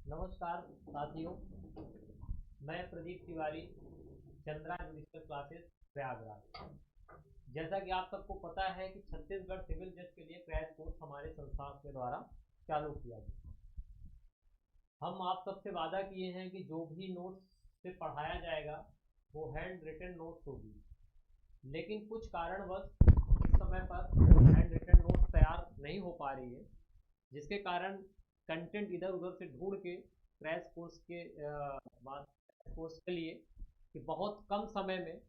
नमस्कार साथियों, मैं प्रदीप तिवारी, चंद्रा जुडिशियल क्लासेस प्रयागराज। जैसा कि आप सबको पता है कि छत्तीसगढ़ सिविल जज के लिए क्रैश कोर्स हमारे संस्थान के द्वारा चालू किया गया। हम आप सबसे वादा किए हैं कि जो भी नोट्स से पढ़ाया जाएगा वो हैंड रिटन नोट्स होगी, लेकिन कुछ कारणवश इस समय पर हैंड रिटन नोट्स तैयार नहीं हो पा रही है, जिसके कारण कंटेंट इधर उधर से ढूंढ के क्रैश कोर्स के बाद कोर्स के लिए कि बहुत कम समय में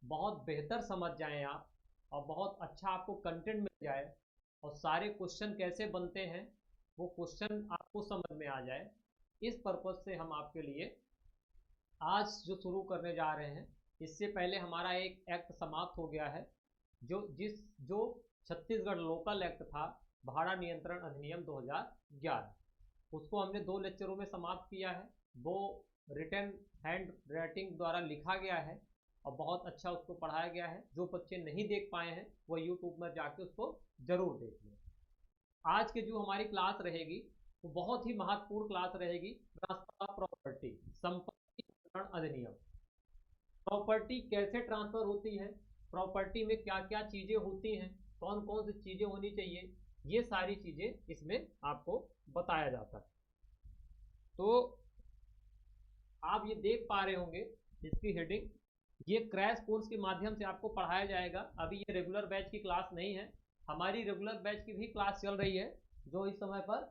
बहुत बेहतर समझ जाएं आप और बहुत अच्छा आपको कंटेंट मिल जाए और सारे क्वेश्चन कैसे बनते हैं वो क्वेश्चन आपको समझ में आ जाए। इस पर्पज़ से हम आपके लिए आज जो शुरू करने जा रहे हैं, इससे पहले हमारा एक एक्ट समाप्त हो गया है, जो छत्तीसगढ़ लोकल एक्ट था, भाड़ा नियंत्रण अधिनियम 2011, उसको हमने 2 लेक्चरों में समाप्त किया है। वो रिटन हैंड राइटिंग द्वारा लिखा गया है और बहुत अच्छा उसको पढ़ाया गया है। जो बच्चे नहीं देख पाए हैं वो यूट्यूब में जाके उसको ज़रूर देख लें। आज की जो हमारी क्लास रहेगी वो बहुत ही महत्वपूर्ण क्लास रहेगी। ट्रांसफर ऑफ प्रॉपर्टी, संपत्ति हस्तांतरण अधिनियम। प्रॉपर्टी कैसे ट्रांसफर होती है, प्रॉपर्टी में क्या क्या चीज़ें होती हैं, कौन कौन सी चीज़ें होनी चाहिए, ये सारी चीज़ें इसमें आपको बताया जाता है। तो आप ये देख पा रहे होंगे इसकी हेडिंग, ये क्रैश कोर्स के माध्यम से आपको पढ़ाया जाएगा। अभी ये रेगुलर बैच की क्लास नहीं है, हमारी रेगुलर बैच की भी क्लास चल रही है जो इस समय पर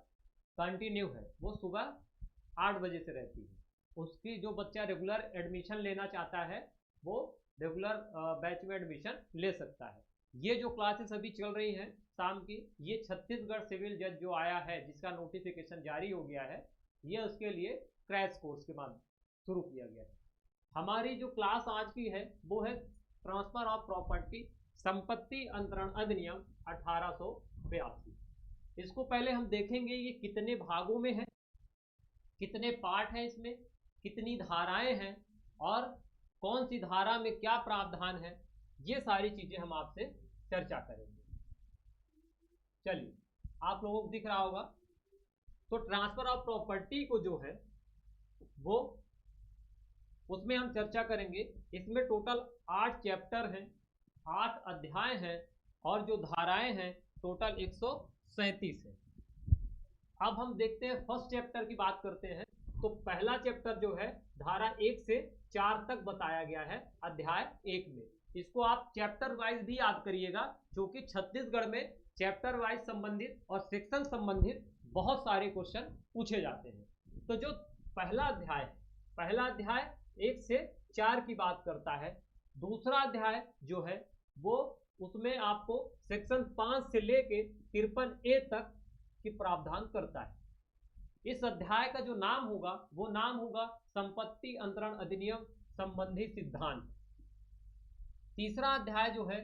कंटिन्यू है। वो सुबह 8 बजे से रहती है। उसकी जो बच्चा रेगुलर एडमिशन लेना चाहता है वो रेगुलर बैच में एडमिशन ले सकता है। ये जो क्लासेस अभी चल रही हैं शाम की, ये छत्तीसगढ़ सिविल जज जो आया है, जिसका नोटिफिकेशन जारी हो गया है, ये उसके लिए क्रैश कोर्स के बाद शुरू किया गया है। हमारी जो क्लास आज की है वो है ट्रांसफर ऑफ प्रॉपर्टी, संपत्ति अंतरण अधिनियम 1882। इसको पहले हम देखेंगे ये कितने भागों में है, कितने पार्ट हैं इसमें, कितनी धाराएं हैं और कौन सी धारा में क्या प्रावधान है, ये सारी चीजें हम आपसे चर्चा करेंगे। चलिए, आप लोगों को दिख रहा होगा। तो ट्रांसफर ऑफ प्रॉपर्टी को जो है वो उसमें हम चर्चा करेंगे। इसमें टोटल 8 चैप्टर हैं, 8 अध्याय हैं और जो धाराएं हैं टोटल 137 है। अब हम देखते हैं फर्स्ट चैप्टर की बात करते हैं। तो पहला चैप्टर जो है धारा 1 से 4 तक बताया गया है अध्याय 1 में। इसको आप चैप्टर वाइज भी याद करिएगा, क्योंकि छत्तीसगढ़ में चैप्टर वाइज संबंधित और सेक्शन संबंधित बहुत सारे क्वेश्चन पूछे जाते हैं। तो जो पहला अध्याय है, पहला अध्याय 1 से 4 की बात करता है। दूसरा अध्याय जो है वो उसमें आपको सेक्शन 5 से लेके 53A तक की प्रावधान करता है। इस अध्याय का जो नाम होगा वो नाम होगा संपत्ति अंतरण अधिनियम संबंधी सिद्धांत। तीसरा अध्याय जो है,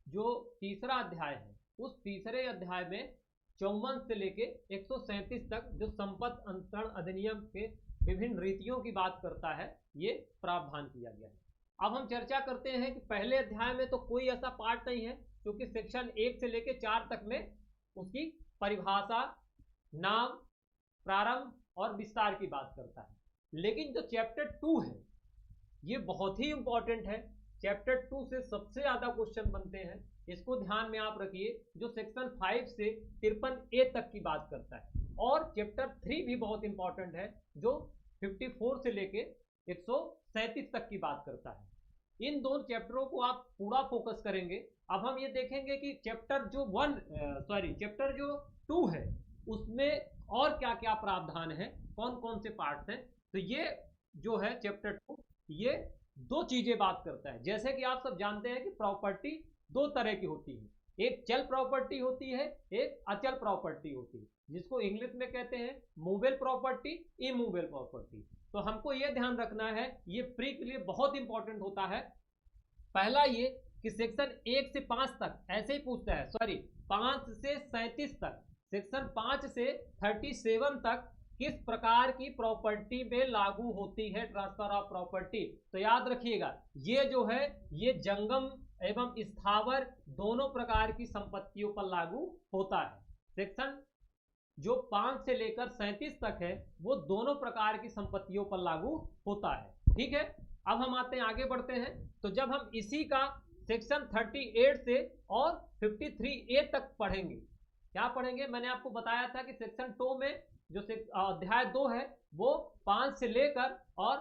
जो तीसरा अध्याय है, उस तीसरे अध्याय में 54 से लेके 137 तक जो संपत्ति अंतरण अधिनियम के विभिन्न रीतियों की बात करता है, ये प्रावधान किया गया है। अब हम चर्चा करते हैं कि पहले अध्याय में तो कोई ऐसा पार्ट नहीं है, क्योंकि सेक्शन 1 से लेके 4 तक में उसकी परिभाषा, नाम, प्रारंभ और विस्तार की बात करता है। लेकिन जो चैप्टर 2 है ये बहुत ही इंपॉर्टेंट है। चैप्टर 2 से सबसे ज्यादा क्वेश्चन बनते हैं, इसको ध्यान में आप रखिए, जो सेक्शन 5 से 53A तक की बात करता है। और चैप्टर 3 भी बहुत इंपॉर्टेंट है, जो 54 से लेके 137 तक की बात करता है। इन दो चैप्टरों को आप पूरा फोकस करेंगे। अब हम ये देखेंगे कि चैप्टर जो 2 है उसमें और क्या क्या प्रावधान है, कौन कौन से पार्ट्स हैं। तो ये जो है चैप्टर 2, ये 2 चीजें बात करता है। जैसे कि आप सब जानते हैं कि प्रॉपर्टी 2 तरह की होती है, एक चल प्रॉपर्टी होती है, एक अचल प्रॉपर्टी होती है, जिसको इंग्लिश में कहते हैं मूवेबल प्रॉपर्टी, इमूवेबल प्रॉपर्टी। तो हमको ये ध्यान रखना है, ये प्री के लिए बहुत इंपॉर्टेंट होता है। पहला ये कि सेक्शन 1 से 5 तक ऐसे ही पूछता है, 5 से 37 तक, सेक्शन 5 से 37 तक किस प्रकार की प्रॉपर्टी में लागू होती है ट्रांसफर ऑफ प्रॉपर्टी। तो याद रखिएगा, ये जो है ये जंगम एवं स्थावर दोनों प्रकार की संपत्तियों पर लागू होता है। सेक्शन जो 5 से लेकर 37 तक है वो दोनों प्रकार की संपत्तियों पर लागू होता है। ठीक है, अब हम आते हैं, आगे बढ़ते हैं। तो जब हम इसी का सेक्शन 38 से और 53A तक पढ़ेंगे, क्या पढ़ेंगे, मैंने आपको बताया था कि सेक्शन 2 में जो अध्याय 2 है वो 5 से लेकर और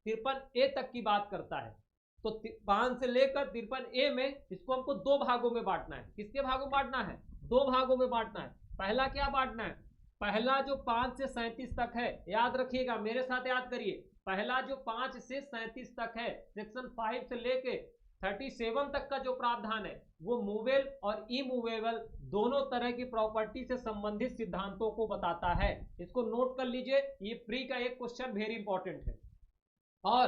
53A तक की बात करता है। तो 5 से लेकर 53A में इसको हमको दो भागों में बांटना है। किसके भागों में बांटना है? दो भागों में बांटना है। पहला क्या बांटना है? पहला जो 5 से 37 तक है, याद रखिएगा, मेरे साथ याद करिए, पहला जो 5 से 37 तक है, सेक्शन 5 से लेके 37 तक का जो प्रावधान है वो मूवेबल और इमूवेबल दोनों तरह की प्रॉपर्टी से संबंधित सिद्धांतों को बताता है। इसको नोट कर लीजिए, ये प्री का एक क्वेश्चन वेरी इंपॉर्टेंट है। और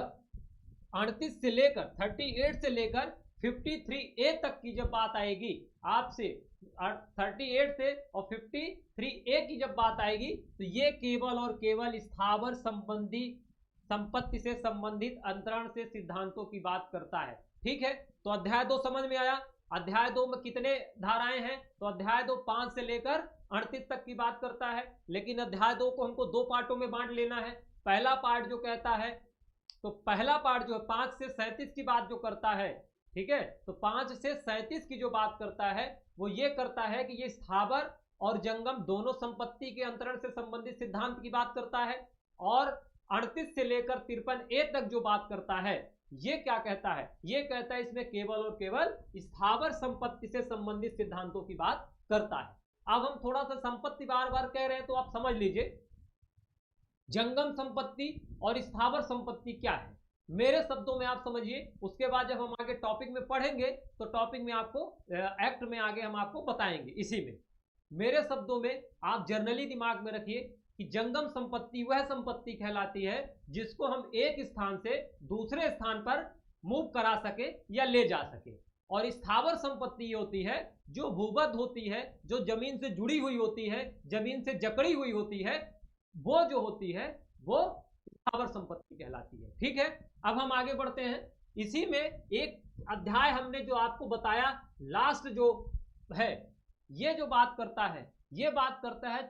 38 से लेकर 38 से लेकर 53A तक की जब बात आएगी आपसे, 38 से और 53A की जब बात आएगी तो ये केवल और केवल स्थावर संबंधी संपत्ति से संबंधित अंतरण से सिद्धांतों की बात करता है। ठीक है, तो अध्याय 2 समझ में आया। अध्याय 2 में कितने धाराएं हैं? तो अध्याय 2 5 से लेकर 38 तक की बात करता है, लेकिन अध्याय 2 को हमको दो पार्टों में बांट लेना है। पहला पार्ट जो कहता है, तो पहला पार्ट जो है 5 से 37 की बात जो करता है, ठीक है, तो 5 से 37 की जो बात करता है वो ये करता है कि ये स्थावर और जंगम दोनों संपत्ति के अंतरण से संबंधित सिद्धांत की बात करता है। और 38 से लेकर 53A तक जो बात करता है ये क्या कहता है? ये कहता है इसमें केवल और केवल स्थावर संपत्ति से संबंधित सिद्धांतों की बात करता है। अब हम थोड़ा सा संपत्ति बार बार कह रहे हैं तो आप समझ लीजिए, जंगम संपत्ति और स्थावर संपत्ति क्या है, मेरे शब्दों में आप समझिए। उसके बाद जब हम आगे टॉपिक में पढ़ेंगे तो टॉपिक में आपको एक्ट में आगे हम आपको बताएंगे। इसी में मेरे शब्दों में आप जर्नली दिमाग में रखिए कि जंगम संपत्ति वह संपत्ति कहलाती है जिसको हम एक स्थान से दूसरे स्थान पर मूव करा सके या ले जा सके। और स्थावर संपत्ति ये होती है जो भूबद्ध होती है, जो जमीन से जुड़ी हुई होती है, जमीन से जकड़ी हुई होती है, वो जो होती है वो स्थावर संपत्ति कहलाती है। ठीक है, अब हम आगे बढ़ते हैं। इसी में एक अध्याय हमने जो आपको बताया लास्ट जो है, ये जो बात करता है, ये बात करता है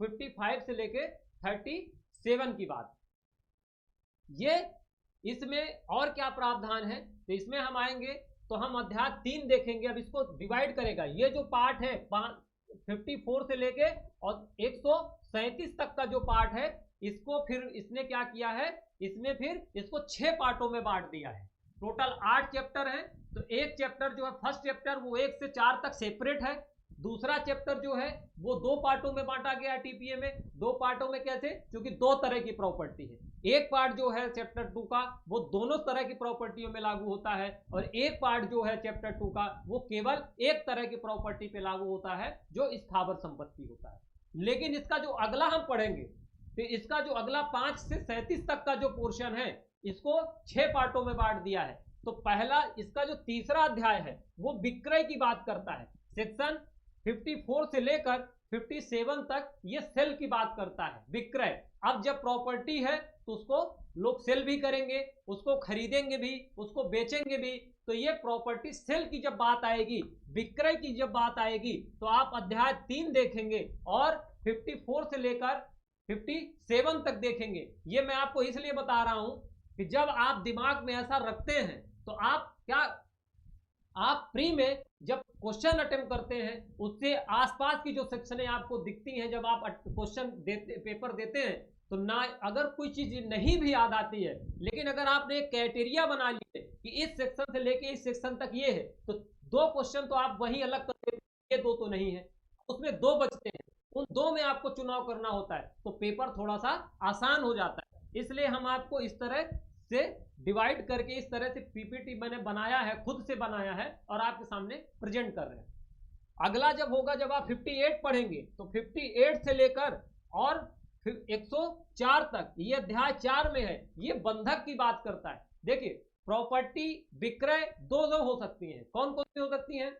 55 से लेके 37 की बात। ये इसमें और क्या प्रावधान है, तो इसमें हम आएंगे तो हम अध्याय 3 देखेंगे। अब इसको डिवाइड करेगा, ये जो पार्ट है 54 से लेके और 137 तक का जो पार्ट है, इसको फिर इसने क्या किया है, इसमें फिर इसको 6 पार्टों में बांट दिया है। टोटल 8 चैप्टर हैं। तो एक चैप्टर जो है फर्स्ट चैप्टर वो 1 से 4 तक सेपरेट है। दूसरा चैप्टर जो है वो 2 पार्टों में बांटा गया है टीपीए में। 2 पार्टों में कैसे? क्योंकि 2 तरह की प्रॉपर्टी है। एक पार्ट जो है चैप्टर 2 का वो दोनों तरह की प्रॉपर्टियों में लागू होता है, और एक पार्ट जो है चैप्टर 2 का वो केवल एक तरह की प्रॉपर्टी पे लागू होता है जो स्थावर संपत्ति होता है। लेकिन इसका जो अगला हम पढ़ेंगे, तो इसका जो अगला 5 से 37 तक का जो पोर्शन है इसको 6 पार्टों में बांट दिया है। तो पहला इसका जो तीसरा अध्याय है वो विक्रय की बात करता है। सेक्शन 54 से लेकर 57 तक ये सेल की बात करता है, विक्रय। अब जब प्रॉपर्टी है तो उसको लोग सेल भी करेंगे, उसको खरीदेंगे भी, उसको बेचेंगे भी। तो ये प्रॉपर्टी सेल की जब बात आएगी, विक्रय की जब बात आएगी, तो आप अध्याय 3 देखेंगे और 54 से लेकर 57 तक देखेंगे। ये मैं आपको इसलिए बता रहा हूं कि जब आप दिमाग में ऐसा रखते हैं तो आप क्या, आप प्री में जब क्वेश्चन अटेम्प्ट करते हैं उससे आसपास की जो सेक्शनें आपको दिखती हैं, जब आप क्वेश्चन देते, पेपर देते हैं, तो ना अगर कोई चीज नहीं भी याद आती है, लेकिन अगर आपने एक क्राइटेरिया बना लिए कि इस सेक्शन से लेके इस सेक्शन तक ये है, तो 2 क्वेश्चन तो आप वही अलग कर देते हैं, ये 2 तो नहीं है, उसमें 2 बचते हैं, उन 2 में आपको चुनाव करना होता है, तो पेपर थोड़ा सा आसान हो जाता है। इसलिए हम आपको इस तरह से डिवाइड करके, इस तरह से पीपीटी मैंने बनाया है, खुद से बनाया है और आपके सामने प्रेजेंट कर रहे हैं। अगला जब होगा, जब आप 58 पढ़ेंगे, तो 58 से लेकर और 104 तक, ये अध्याय 4 में है, ये बंधक की बात करता है। देखिए, प्रॉपर्टी विक्रय दो हो सकती हैं। कौन कौन सी हो सकती हैं?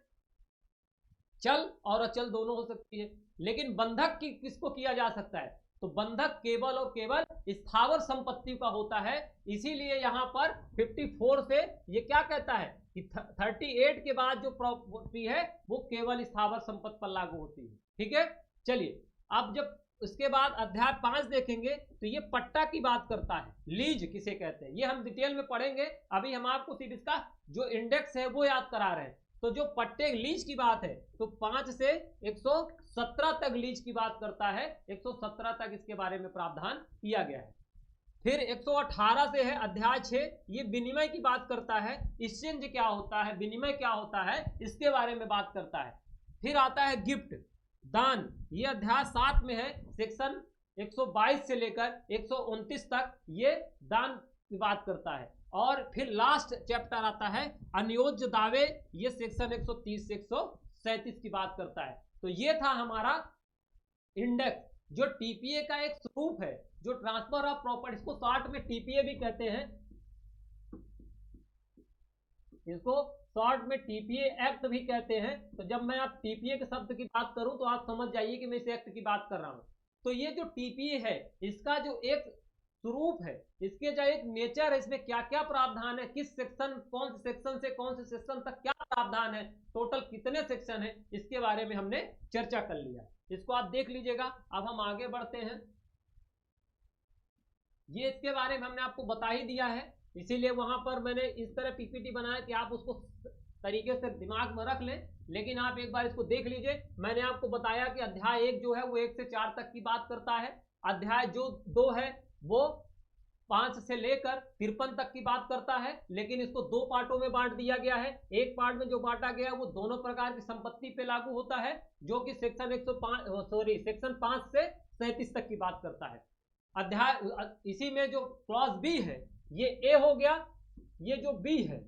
चल और अचल दोनों हो सकती है। लेकिन बंधक की किसको किया जा सकता है? तो बंधक केवल और केवल स्थावर संपत्ति का होता है। इसीलिए यहां पर 54 से ये क्या कहता है कि 38 के बाद जो प्रॉपर्टी है वो केवल स्थावर संपत्ति पर लागू होती है। ठीक है, चलिए अब जब उसके बाद अध्याय 5 देखेंगे तो ये पट्टा की बात करता है, लीज किसे कहते हैं, ये हम डिटेल में पढ़ेंगे। अभी हम आपको सिर्फ इसका जो इंडेक्स है वो याद करा रहे हैं। तो जो पट्टे लीज की बात है तो 5 से 117 तक लीज की बात करता है, 117 तक इसके बारे में प्रावधान किया गया है। फिर 118 से है अध्याय 6, ये विनिमय की बात करता है, एक्सचेंज क्या होता है, विनिमय क्या होता है, इसके बारे में बात करता है। फिर आता है गिफ्ट, दान, ये अध्याय 7 में है, सेक्शन 122 से लेकर 129 तक ये दान की बात करता है। और फिर लास्ट चैप्टर आता है अनियोज्य दावे, ये सेक्शन 130 से 137 की बात करता है। तो ये था हमारा इंडेक्स, जो टीपीए का एक स्वरूप है, जो ट्रांसफर ऑफ प्रॉपर्टी, इसको शॉर्ट में टीपीए भी कहते हैं, इसको शॉर्ट में टीपीए एक्ट भी कहते हैं। तो जब मैं आप टीपीए के शब्द की बात करूं तो आप समझ जाइए कि मैं इस एक्ट की बात कर रहा हूं। तो ये जो टीपीए है, इसका जो एक स्वरूप है, इसके जो एक नेचर है, इसमें क्या क्या प्रावधान है, किस सेक्शन, कौन से सेक्शन से कौन से सेक्शन तक क्या प्रावधान है, टोटल कितने सेक्शन है, इसके बारे में हमने चर्चा कर लिया। इसको आप देख लीजिएगा। अब हम आगे बढ़ते हैं। ये इसके बारे में हमने आपको बता ही दिया है, इसीलिए वहां पर मैंने इस तरह पीपीटी बनाया कि आप उसको तरीके से दिमाग में रख लें। लेकिन आप एक बार इसको देख लीजिए। मैंने आपको बताया कि अध्याय 1 जो है वो 1 से 4 तक की बात करता है। अध्याय जो 2 है वो 5 से लेकर 53 तक की बात करता है, लेकिन इसको 2 पार्टों में बांट दिया गया है। एक पार्ट में जो बांटा गया है वो दोनों प्रकार की संपत्ति पे लागू होता है, जो कि सेक्शन 5 से 37 तक की बात करता है। अध्याय इसी में जो क्लॉज बी है ये ए हो गया, ये जो बी है,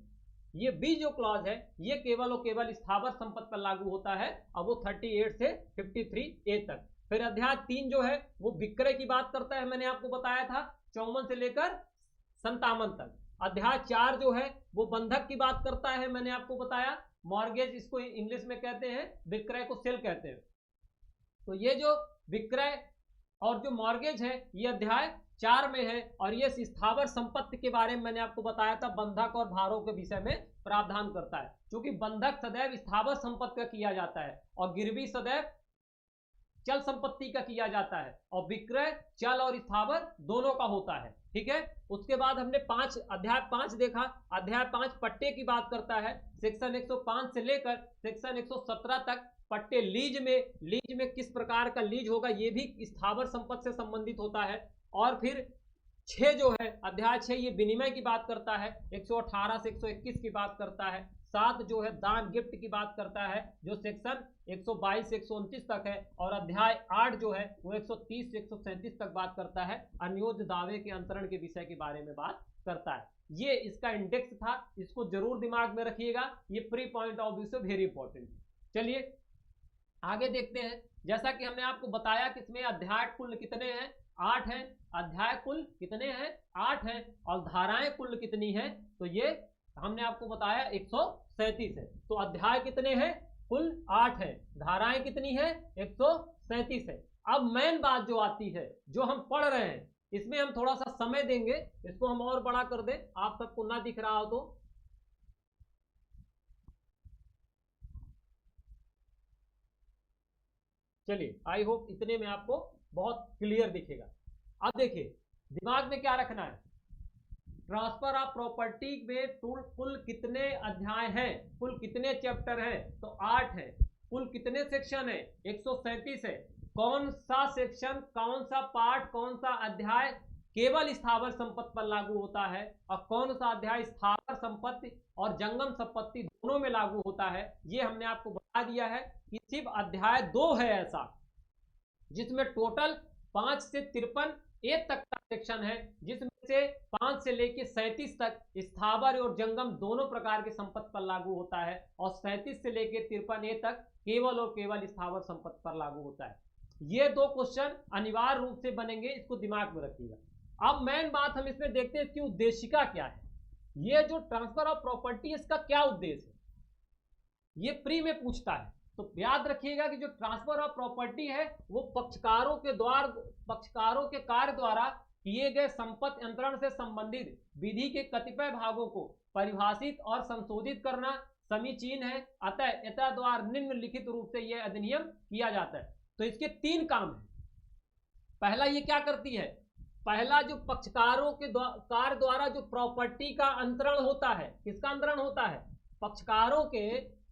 ये बी जो क्लॉज है ये केवल और केवल स्थावर संपत्ति पर लागू होता है, और वो 38 से 53 ए तक। फिर अध्याय 3 जो है वो विक्रय की बात करता है, मैंने आपको बताया था 54 से लेकर 57 तक। अध्याय 4 जो है वो बंधक की बात करता है, मैंने आपको बताया, मॉर्गेज इसको इंग्लिश में कहते हैं, विक्रय को सेल कहते हैं। तो ये जो विक्रय और जो मॉर्गेज है ये अध्याय 4 में है, और ये स्थावर संपत्ति के बारे में मैंने आपको बताया था, बंधक और भारों के विषय में प्रावधान करता है। क्योंकि बंधक सदैव स्थावर संपत्ति का किया जाता है और गिरवी सदैव चल संपत्ति का किया जाता है, और विक्रय चल और स्थावर दोनों का होता है। ठीक है। उसके बाद हमने अध्याय 5 देखा। अध्याय 5 पट्टे की बात करता है, सेक्शन 105 से लेकर सेक्शन 117 तक। पट्टे लीज में किस प्रकार का लीज होगा, ये भी स्थावर संपत्ति से संबंधित होता है। और फिर 6 जो है अध्याय 6 ये विनिमय की बात करता है, 118 से 121 की बात करता है। 7 जो है दान गिफ्ट की बात करता है, जो सेक्शन 122 से 129 तक है। और अध्याय 8 जो है वो 130 से 137 तक बात करता है, अनियोज्य दावे के अंतरण के विषय के बारे में बात करता है। ये इसका इंडेक्स था, इसको जरूर दिमाग में रखिएगा, ये प्री पॉइंट ऑफ व्यू से वेरी इंपॉर्टेंट। चलिए आगे देखते हैं। जैसा कि हमने आपको बताया कि इसमें अध्याय कुल कितने हैं, 8 हैं। अध्याय कुल कितने हैं, 8 हैं। और धाराएं कुल कितनी हैं, तो ये हमने आपको बताया 137 है। तो अध्याय कितने हैं, कुल 8 है, धाराएं कितनी है, 137 है। अब मेन बात जो आती है, जो हम पढ़ रहे हैं, इसमें हम थोड़ा सा समय देंगे, इसको हम और बड़ा कर दें, आप सबको ना दिख रहा हो तो। चलिए आई होप इतने में आपको बहुत क्लियर दिखेगा। अब देखिए दिमाग में क्या रखना है, ट्रांसफर ऑफ प्रॉपर्टी में कुल कितने अध्याय हैं, कुल कितने चैप्टर हैं, तो 8 है। कुल कितने सेक्शन है, 137 है। कौन सा सेक्शन, कौन सा पार्ट, कौन सा अध्याय केवल स्थावर संपत्ति पर लागू होता है, और कौन सा अध्याय स्थावर संपत्ति और जंगम संपत्ति दोनों में लागू होता है, ये हमने आपको बता दिया है। कि सिर्फ अध्याय 2 है ऐसा जिसमें टोटल 5 से 53 ए तक का सेक्शन है, जिसमें से 5 से लेकर 37 तक स्थावर और जंगम दोनों प्रकार की संपत्ति पर लागू होता है, और 37 से लेकर 53 ए तक केवल और केवल स्थावर संपत्ति पर लागू होता है। ये 2 क्वेश्चन अनिवार्य रूप से बनेंगे, इसको दिमाग में रखिएगा। अब मेन बात हम इसमें देखते हैं इसकी उद्देशिका क्या है। ये जो ट्रांसफर ऑफ प्रॉपर्टी इसका क्या उद्देश्य है, ये प्री में पूछता है। तो याद रखिएगा कि जो ट्रांसफर ऑफ प्रॉपर्टी है वो पक्षकारों के कार्य द्वारा किए गए संपत्ति अंतरण से संबंधित विधि के कतिपय भागों को परिभाषित और संशोधित करना समीचीन है। अतः द्वारा निम्नलिखित रूप से यह अधिनियम किया जाता है। तो इसके 3 काम है। पहला ये क्या करती है, पहला जो पक्षकारों के कार द्वारा जो प्रॉपर्टी का अंतरण होता है, किसका अंतरण होता है, पक्षकारों के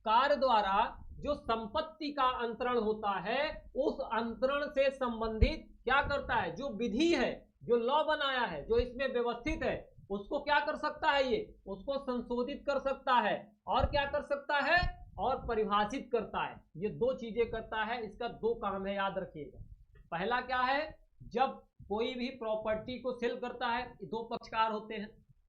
कार्य द्वारा जो संपत्ति का अंतरण होता है, उस अंतरण से संबंधित क्या करता है, जो विधि है, जो लॉ बनाया है, जो इसमें व्यवस्थित है, उसको क्या कर सकता है, ये उसको संशोधित कर सकता है, और क्या कर सकता है, और परिभाषित करता है। ये दो चीजें करता है, इसका दो काम है, याद रखिएगा। पहला क्या है, जब कोई भी प्रॉपर्टी को सेल करता है, दो पक्षकार होते हैं,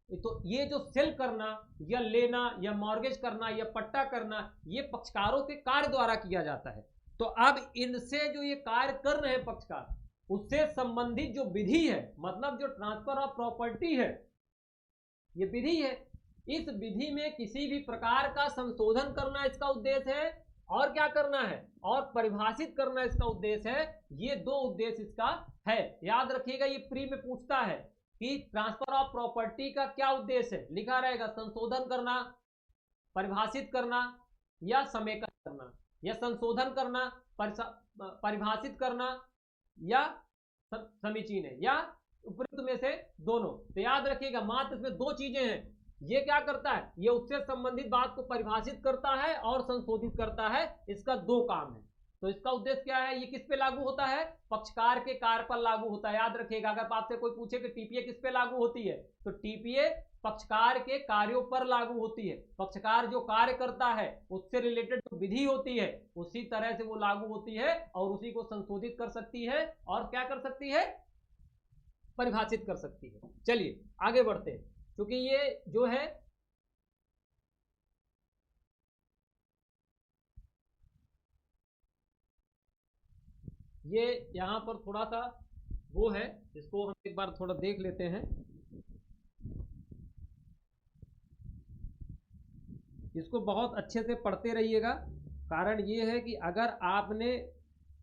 तो ये जो सेल करना या लेना या मॉर्गेज करना या पट्टा करना, ये पक्षकारों के कार्य द्वारा किया जाता है। तो अब इनसे जो ये कार्य कर रहे हैं पक्षकार, उससे संबंधित जो विधि है, मतलब जो ट्रांसफर ऑफ प्रॉपर्टी है, ये विधि है। इस विधि में किसी भी प्रकार का संशोधन करना इसका उद्देश्य है, और क्या करना है, और परिभाषित करना इसका उद्देश्य है। ये दो उद्देश्य इसका है, याद रखिएगा। ये प्री में पूछता है कि ट्रांसफर ऑफ प्रॉपर्टी का क्या उद्देश्य है, लिखा रहेगा संशोधन करना, परिभाषित करना, या समेकन करना, या संशोधन करना, परिभाषित करना, या समीचीन है, या उपयुक्त में से दोनों। तो याद रखिएगा मात्र इसमें दो चीजें हैं। ये क्या करता है, ये उससे संबंधित बात को परिभाषित करता है और संशोधित करता है, इसका दो काम है। तो इसका उद्देश्य क्या है, ये किस पे लागू होता है, पक्षकार के कार्य पर लागू होता है। याद रखिएगा, अगर आपसे कोई पूछे कि टीपीए किस पे लागू होती है, तो टीपीए पक्षकार के कार्यों पर लागू होती है। पक्षकार जो कार्य करता है उससे रिलेटेड जो विधि होती है, उसी तरह से वो लागू होती है, और उसी को संशोधित कर सकती है, और क्या कर सकती है, परिभाषित कर सकती है। चलिए आगे बढ़ते हैं, क्योंकि ये जो है ये यहां पर थोड़ा सा वो है, इसको हम एक बार थोड़ा देख लेते हैं। इसको बहुत अच्छे से पढ़ते रहिएगा। कारण ये है कि अगर आपने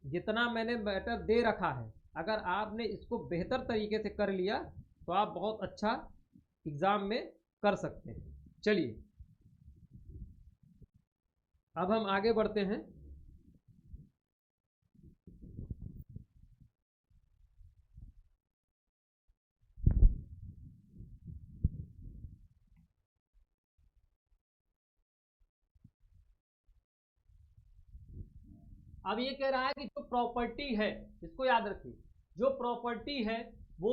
जितना मैंने मैटर दे रखा है, अगर आपने इसको बेहतर तरीके से कर लिया तो आप बहुत अच्छा एग्जाम में कर सकते हैं। चलिए अब हम आगे बढ़ते हैं। अब ये कह रहा है कि जो प्रॉपर्टी है, इसको याद रखिए, जो प्रॉपर्टी है वो,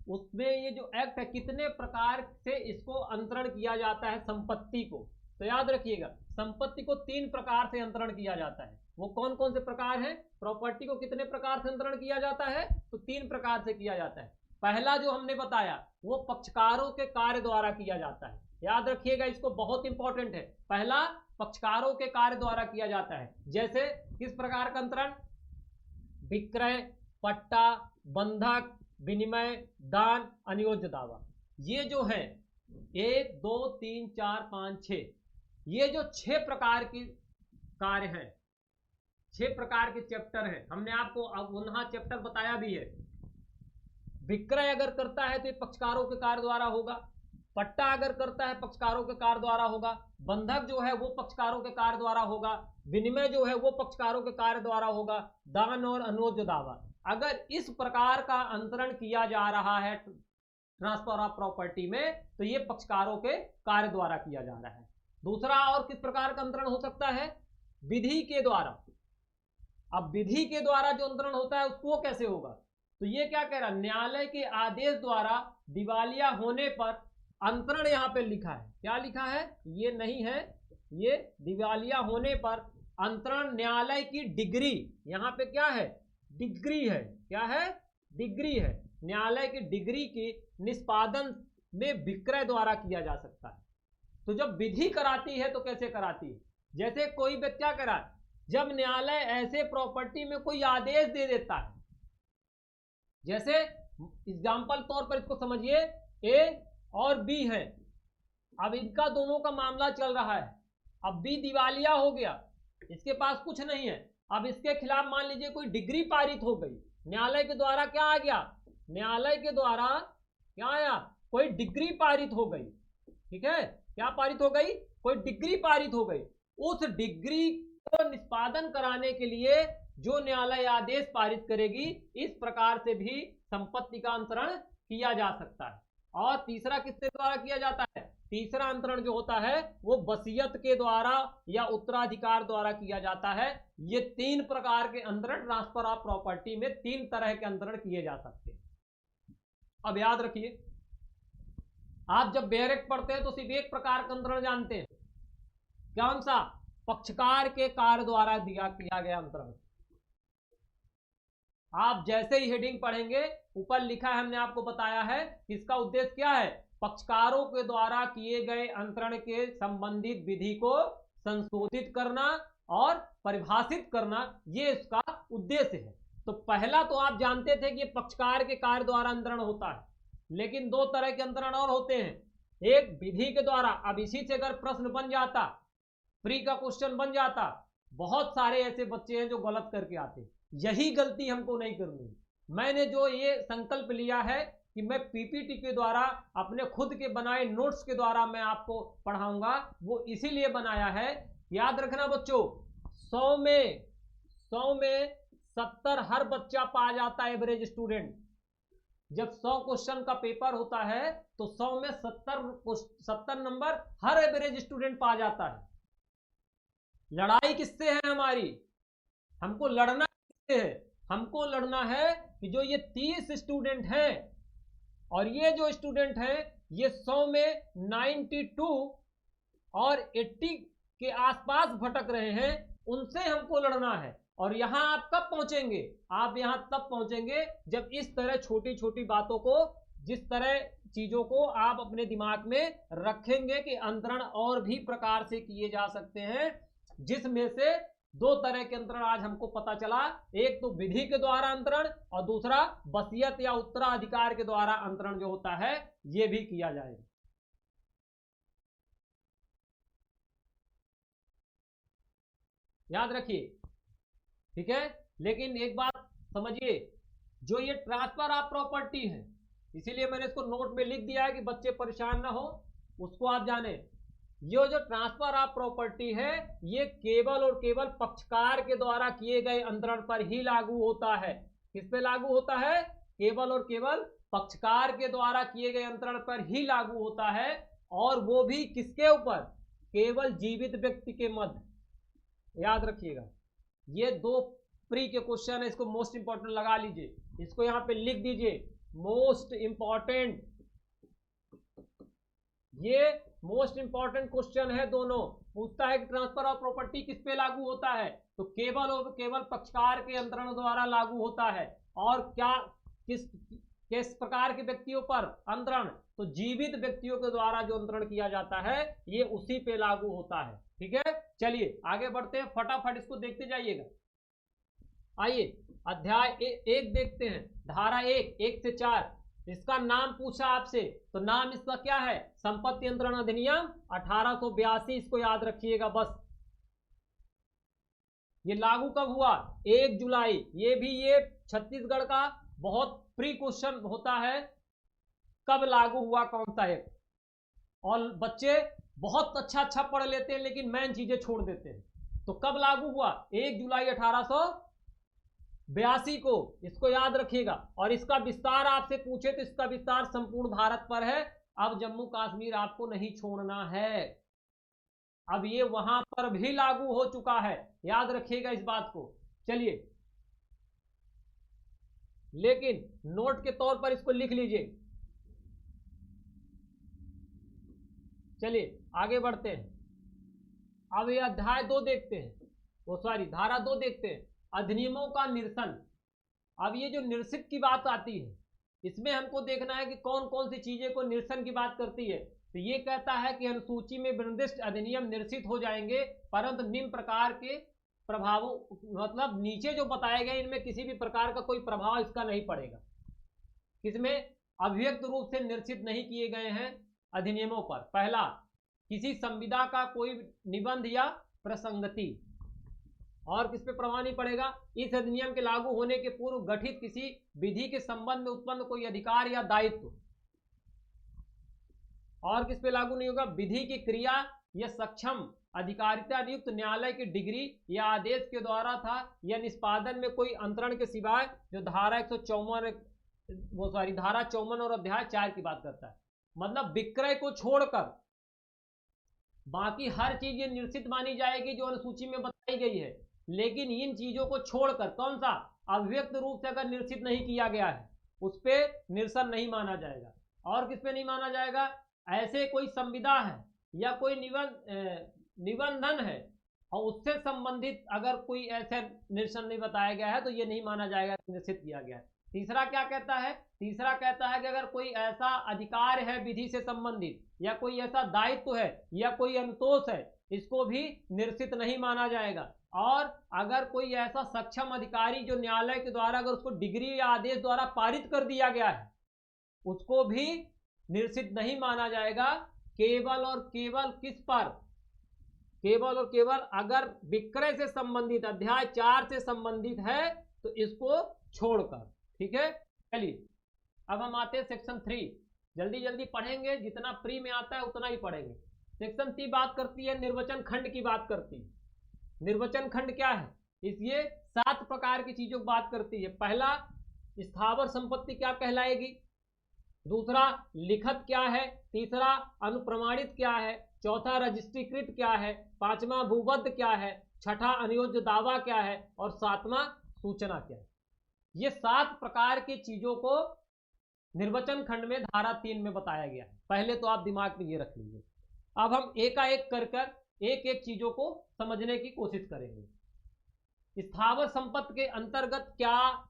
उसमें ये जो एक्ट है, कितने प्रकार से इसको अंतरण किया जाता है संपत्ति को। तो याद रखिएगा, संपत्ति को तीन प्रकार से अंतरण किया जाता है। वो कौन कौन से प्रकार हैं, प्रॉपर्टी को कितने प्रकार से अंतरण किया जाता है, तो तीन प्रकार से किया जाता है। पहला जो हमने बताया वो पक्षकारों के कार्य द्वारा किया जाता है। याद रखिएगा, इसको बहुत इंपॉर्टेंट है। पहला पक्षकारों के कार्य द्वारा किया जाता है। जैसे किस प्रकार का अंतरण, विक्रय, पट्टा, बंधक, विनिमय, दान, अनुयोज्य दावा। ये जो है 1 2 3 4 5 6, ये जो 6 प्रकार के कार्य हैं, 6 प्रकार के चैप्टर हैं। हमने आपको अब वहां चैप्टर बताया भी है। विक्रय अगर करता है तो ये पक्षकारों के कार्य द्वारा होगा, पट्टा अगर करता है पक्षकारों के कार्य द्वारा होगा, बंधक जो है वो पक्षकारों के कार्य द्वारा होगा, विनिमय जो है वो पक्षकारों के कार्य द्वारा होगा, दान और अनुयोज्य दावा। अगर इस प्रकार का अंतरण किया जा रहा है ट्रांसफर ऑफ प्रॉपर्टी में, तो ये पक्षकारों के कार्य द्वारा किया जा रहा है। दूसरा और किस प्रकार का अंतरण हो सकता है, विधि के द्वारा। अब विधि के द्वारा जो अंतरण होता है उसको कैसे होगा, तो ये क्या कह रहा है, न्यायालय के आदेश द्वारा दिवालिया होने पर अंतरण यहां पे लिखा है। क्या लिखा है, ये नहीं है, ये दिवालिया होने पर अंतरण न्यायालय की डिग्री, यहां पे क्या है, डिग्री है, क्या है, डिग्री है, न्यायालय की डिग्री के निष्पादन में विक्रय द्वारा किया जा सकता है। तो जब विधि कराती है तो कैसे कराती है, जैसे कोई व्यक्ति क्या करा, जब न्यायालय ऐसे प्रॉपर्टी में कोई आदेश दे देता है, जैसे एग्जाम्पल तौर पर इसको समझिए, ए और बी है, अब इनका दोनों का मामला चल रहा है। अब बी दिवालिया हो गया, इसके पास कुछ नहीं है। अब इसके खिलाफ मान लीजिए कोई डिग्री पारित हो गई, न्यायालय के द्वारा क्या आ गया, न्यायालय के द्वारा क्या आया, कोई डिग्री पारित हो गई। ठीक है, क्या पारित हो गई, कोई डिग्री पारित हो गई। उस डिग्री को निष्पादन कराने के लिए जो न्यायालय आदेश पारित करेगी, इस प्रकार से भी संपत्ति का अंतरण किया जा सकता है। और तीसरा किसके द्वारा किया जाता है? तीसरा अंतरण जो होता है वो वसीयत के द्वारा या उत्तराधिकार द्वारा किया जाता है। ये 3 प्रकार के अंतरण ट्रांसफर ऑफ प्रॉपर्टी में 3 तरह के अंतरण किए जा सकते हैं। अब याद रखिए, आप जब बेरेक्ट पढ़ते हैं तो सिर्फ एक प्रकार का अंतरण जानते हैं, कौन सा? पक्षकार के कार्य द्वारा किया गया अंतरण। आप जैसे ही हेडिंग पढ़ेंगे, ऊपर लिखा है, हमने आपको बताया है इसका उद्देश्य क्या है, पक्षकारों के द्वारा किए गए अंतरण के संबंधित विधि को संशोधित करना और परिभाषित करना, ये इसका उद्देश्य है। तो पहला तो आप जानते थे कि ये पक्षकार के कार्य द्वारा अंतरण होता है, लेकिन 2 तरह के अंतरण और होते हैं, एक विधि के द्वारा। अब इसी से अगर प्रश्न बन जाता, प्री का क्वेश्चन बन जाता, बहुत सारे ऐसे बच्चे हैं जो गलत करके आते, यही गलती हमको नहीं करनी। मैंने जो ये संकल्प लिया है कि मैं पीपीटी के द्वारा, अपने खुद के बनाए नोट्स के द्वारा मैं आपको पढ़ाऊंगा, वो इसीलिए बनाया है, याद रखना बच्चों, 100 में 70 हर बच्चा पा जाता है, एवरेज स्टूडेंट। जब 100 क्वेश्चन का पेपर होता है तो 100 में 70 नंबर हर एवरेज स्टूडेंट पा जाता है। लड़ाई किससे है हमारी? हमको लड़ना किससे है? हमको लड़ना है कि जो ये 30 स्टूडेंट हैं, और ये जो स्टूडेंट हैं ये 100 में 92 और 80 के आसपास भटक रहे हैं, उनसे हमको लड़ना है। और यहां आप कब पहुंचेंगे? आप यहां तब पहुंचेंगे जब इस तरह छोटी छोटी बातों को, जिस तरह चीजों को आप अपने दिमाग में रखेंगे कि अंतरण और भी प्रकार से किए जा सकते हैं, जिसमें से 2 तरह के अंतरण आज हमको पता चला, एक तो विधि के द्वारा अंतरण और दूसरा वसीयत या उत्तराधिकार के द्वारा अंतरण जो होता है, यह भी किया जाएगा। याद रखिए, ठीक है। लेकिन एक बात समझिए, जो ये ट्रांसफर ऑफ प्रॉपर्टी है, इसीलिए मैंने इसको नोट में लिख दिया है कि बच्चे परेशान ना हो, उसको आप जाने। ये जो ट्रांसफर ऑफ प्रॉपर्टी है, ये केवल और केवल पक्षकार के द्वारा किए गए अंतरण पर ही लागू होता है। किस पे लागू होता है? केवल और केवल पक्षकार के द्वारा किए गए अंतरण पर ही लागू होता है, और वो भी किसके ऊपर? केवल जीवित व्यक्ति के मध्य। याद रखिएगा, ये 2 प्री के क्वेश्चन है, इसको मोस्ट इंपॉर्टेंट लगा लीजिए, इसको यहां पे लिख दीजिए, मोस्ट इंपॉर्टेंट। ये मोस्ट इंपॉर्टेंट क्वेश्चन है दोनों। पूछता है कि ट्रांसफर ऑफ प्रॉपर्टी किस पे लागू होता है, तो केवल और केवल पक्षकार के अंतरण द्वारा लागू होता है। और क्या, किस प्रकार के व्यक्तियों पर अंतरण? तो जीवित व्यक्तियों के द्वारा जो अंतरण किया जाता है, ये उसी पे लागू होता है। ठीक है, चलिए आगे बढ़ते हैं, फटाफट इसको देखते जाइएगा। आइए अध्याय 1 देखते हैं, धारा 1 से 4। इसका नाम पूछा आपसे, तो नाम इसका क्या है? संपत्ति अंतरण अधिनियम 1882। इसको याद रखिएगा बस। ये लागू कब हुआ? 1 जुलाई। ये भी ये छत्तीसगढ़ का बहुत प्री क्वेश्चन होता है, कब लागू हुआ कौन सा है। और बच्चे बहुत अच्छा पढ़ लेते हैं, लेकिन मेन चीजें छोड़ देते हैं। तो कब लागू हुआ? 1 जुलाई 1882 को। इसको याद रखिएगा। और इसका विस्तार आपसे पूछे तो इसका विस्तार संपूर्ण भारत पर है। अब जम्मू कश्मीर आपको नहीं छोड़ना है, अब ये वहां पर भी लागू हो चुका है, याद रखिएगा इस बात को। चलिए, लेकिन नोट के तौर पर इसको लिख लीजिए। चलिए आगे बढ़ते हैं। अब ये अध्याय 2 देखते हैं, वो सॉरी धारा 2 देखते हैं, अधिनियमों का निरसन। अब ये जो निरसित की बात आती है, इसमें हमको देखना है कि कौन कौन सी चीजें को निरसन की बात करती है। तो ये कहता है कि अनुसूची में निर्दिष्ट अधिनियम निरसित हो जाएंगे, परंतु निम्न प्रकार के प्रभावों, मतलब नीचे जो बताए गए इनमें किसी भी प्रकार का कोई प्रभाव इसका नहीं पड़ेगा। किसमें? अभिव्यक्त रूप से निरसित नहीं किए गए हैं अधिनियमों पर। पहला, किसी संविदा का कोई निबंध या प्रसंगति। और किस पे प्रभाव नहीं पड़ेगा? इस अधिनियम के लागू होने के पूर्व गठित किसी विधि के संबंध में उत्पन्न कोई अधिकार या दायित्व। और किस पे लागू नहीं होगा? विधि की क्रिया या सक्षम अधिकारिता नियुक्त न्यायालय की डिग्री या आदेश के द्वारा था या निष्पादन में कोई अंतरण के सिवाय, जो धारा 154 धारा 54 और अध्याय 4 की बात करता है। मतलब विक्रय को छोड़कर बाकी हर चीज ये निश्चित मानी जाएगी जो अनुसूची में बताई गई है, लेकिन इन चीजों को छोड़कर कौन सा अभिव्यक्त रूप से अगर निश्चित नहीं किया गया है उस पे निरसन नहीं माना जाएगा। और किस पे नहीं माना जाएगा? ऐसे कोई संविदा है या कोई निबंधन है और उससे संबंधित अगर कोई ऐसे निरसन नहीं बताया गया है तो ये नहीं माना जाएगा निश्चित किया गया है। तीसरा क्या कहता है? तीसरा कहता है कि अगर कोई ऐसा अधिकार है विधि से संबंधित या कोई ऐसा दायित्व है या कोई अनुतोष है, इसको भी निश्चित नहीं माना जाएगा। और अगर कोई ऐसा सक्षम अधिकारी जो न्यायालय के द्वारा अगर उसको डिग्री या आदेश द्वारा पारित कर दिया गया है उसको भी निश्चित नहीं माना जाएगा। केवल और केवल किस पर? केवल और केवल अगर विक्रय से संबंधित अध्याय 4 से संबंधित है तो इसको छोड़कर। ठीक है, चलिए अब हम आते हैं सेक्शन 3। जल्दी जल्दी पढ़ेंगे, जितना प्री में आता है उतना ही पढ़ेंगे। सेक्शन 3 बात करती है निर्वचन खंड की बात करती है। निर्वचन खंड क्या है? ये 7 प्रकार की चीजों की बात करती है। पहला, स्थावर संपत्ति क्या कहलाएगी। दूसरा, लिखत क्या है। तीसरा, अनुप्रमाणित क्या है। चौथा, रजिस्ट्रीकृत क्या है। पांचवा, भूबद्ध क्या है। छठा, अनुयोज्य दावा क्या है। और सातवां, सूचना क्या है। ये 7 प्रकार की चीजों को निर्वचन खंड में धारा 3 में बताया गया है। पहले तो आप दिमाग में ये रख लीजिए। अब हम एकाएक कर एक एक चीजों को समझने की कोशिश करेंगे। स्थावर संपत्ति के अंतर्गत क्या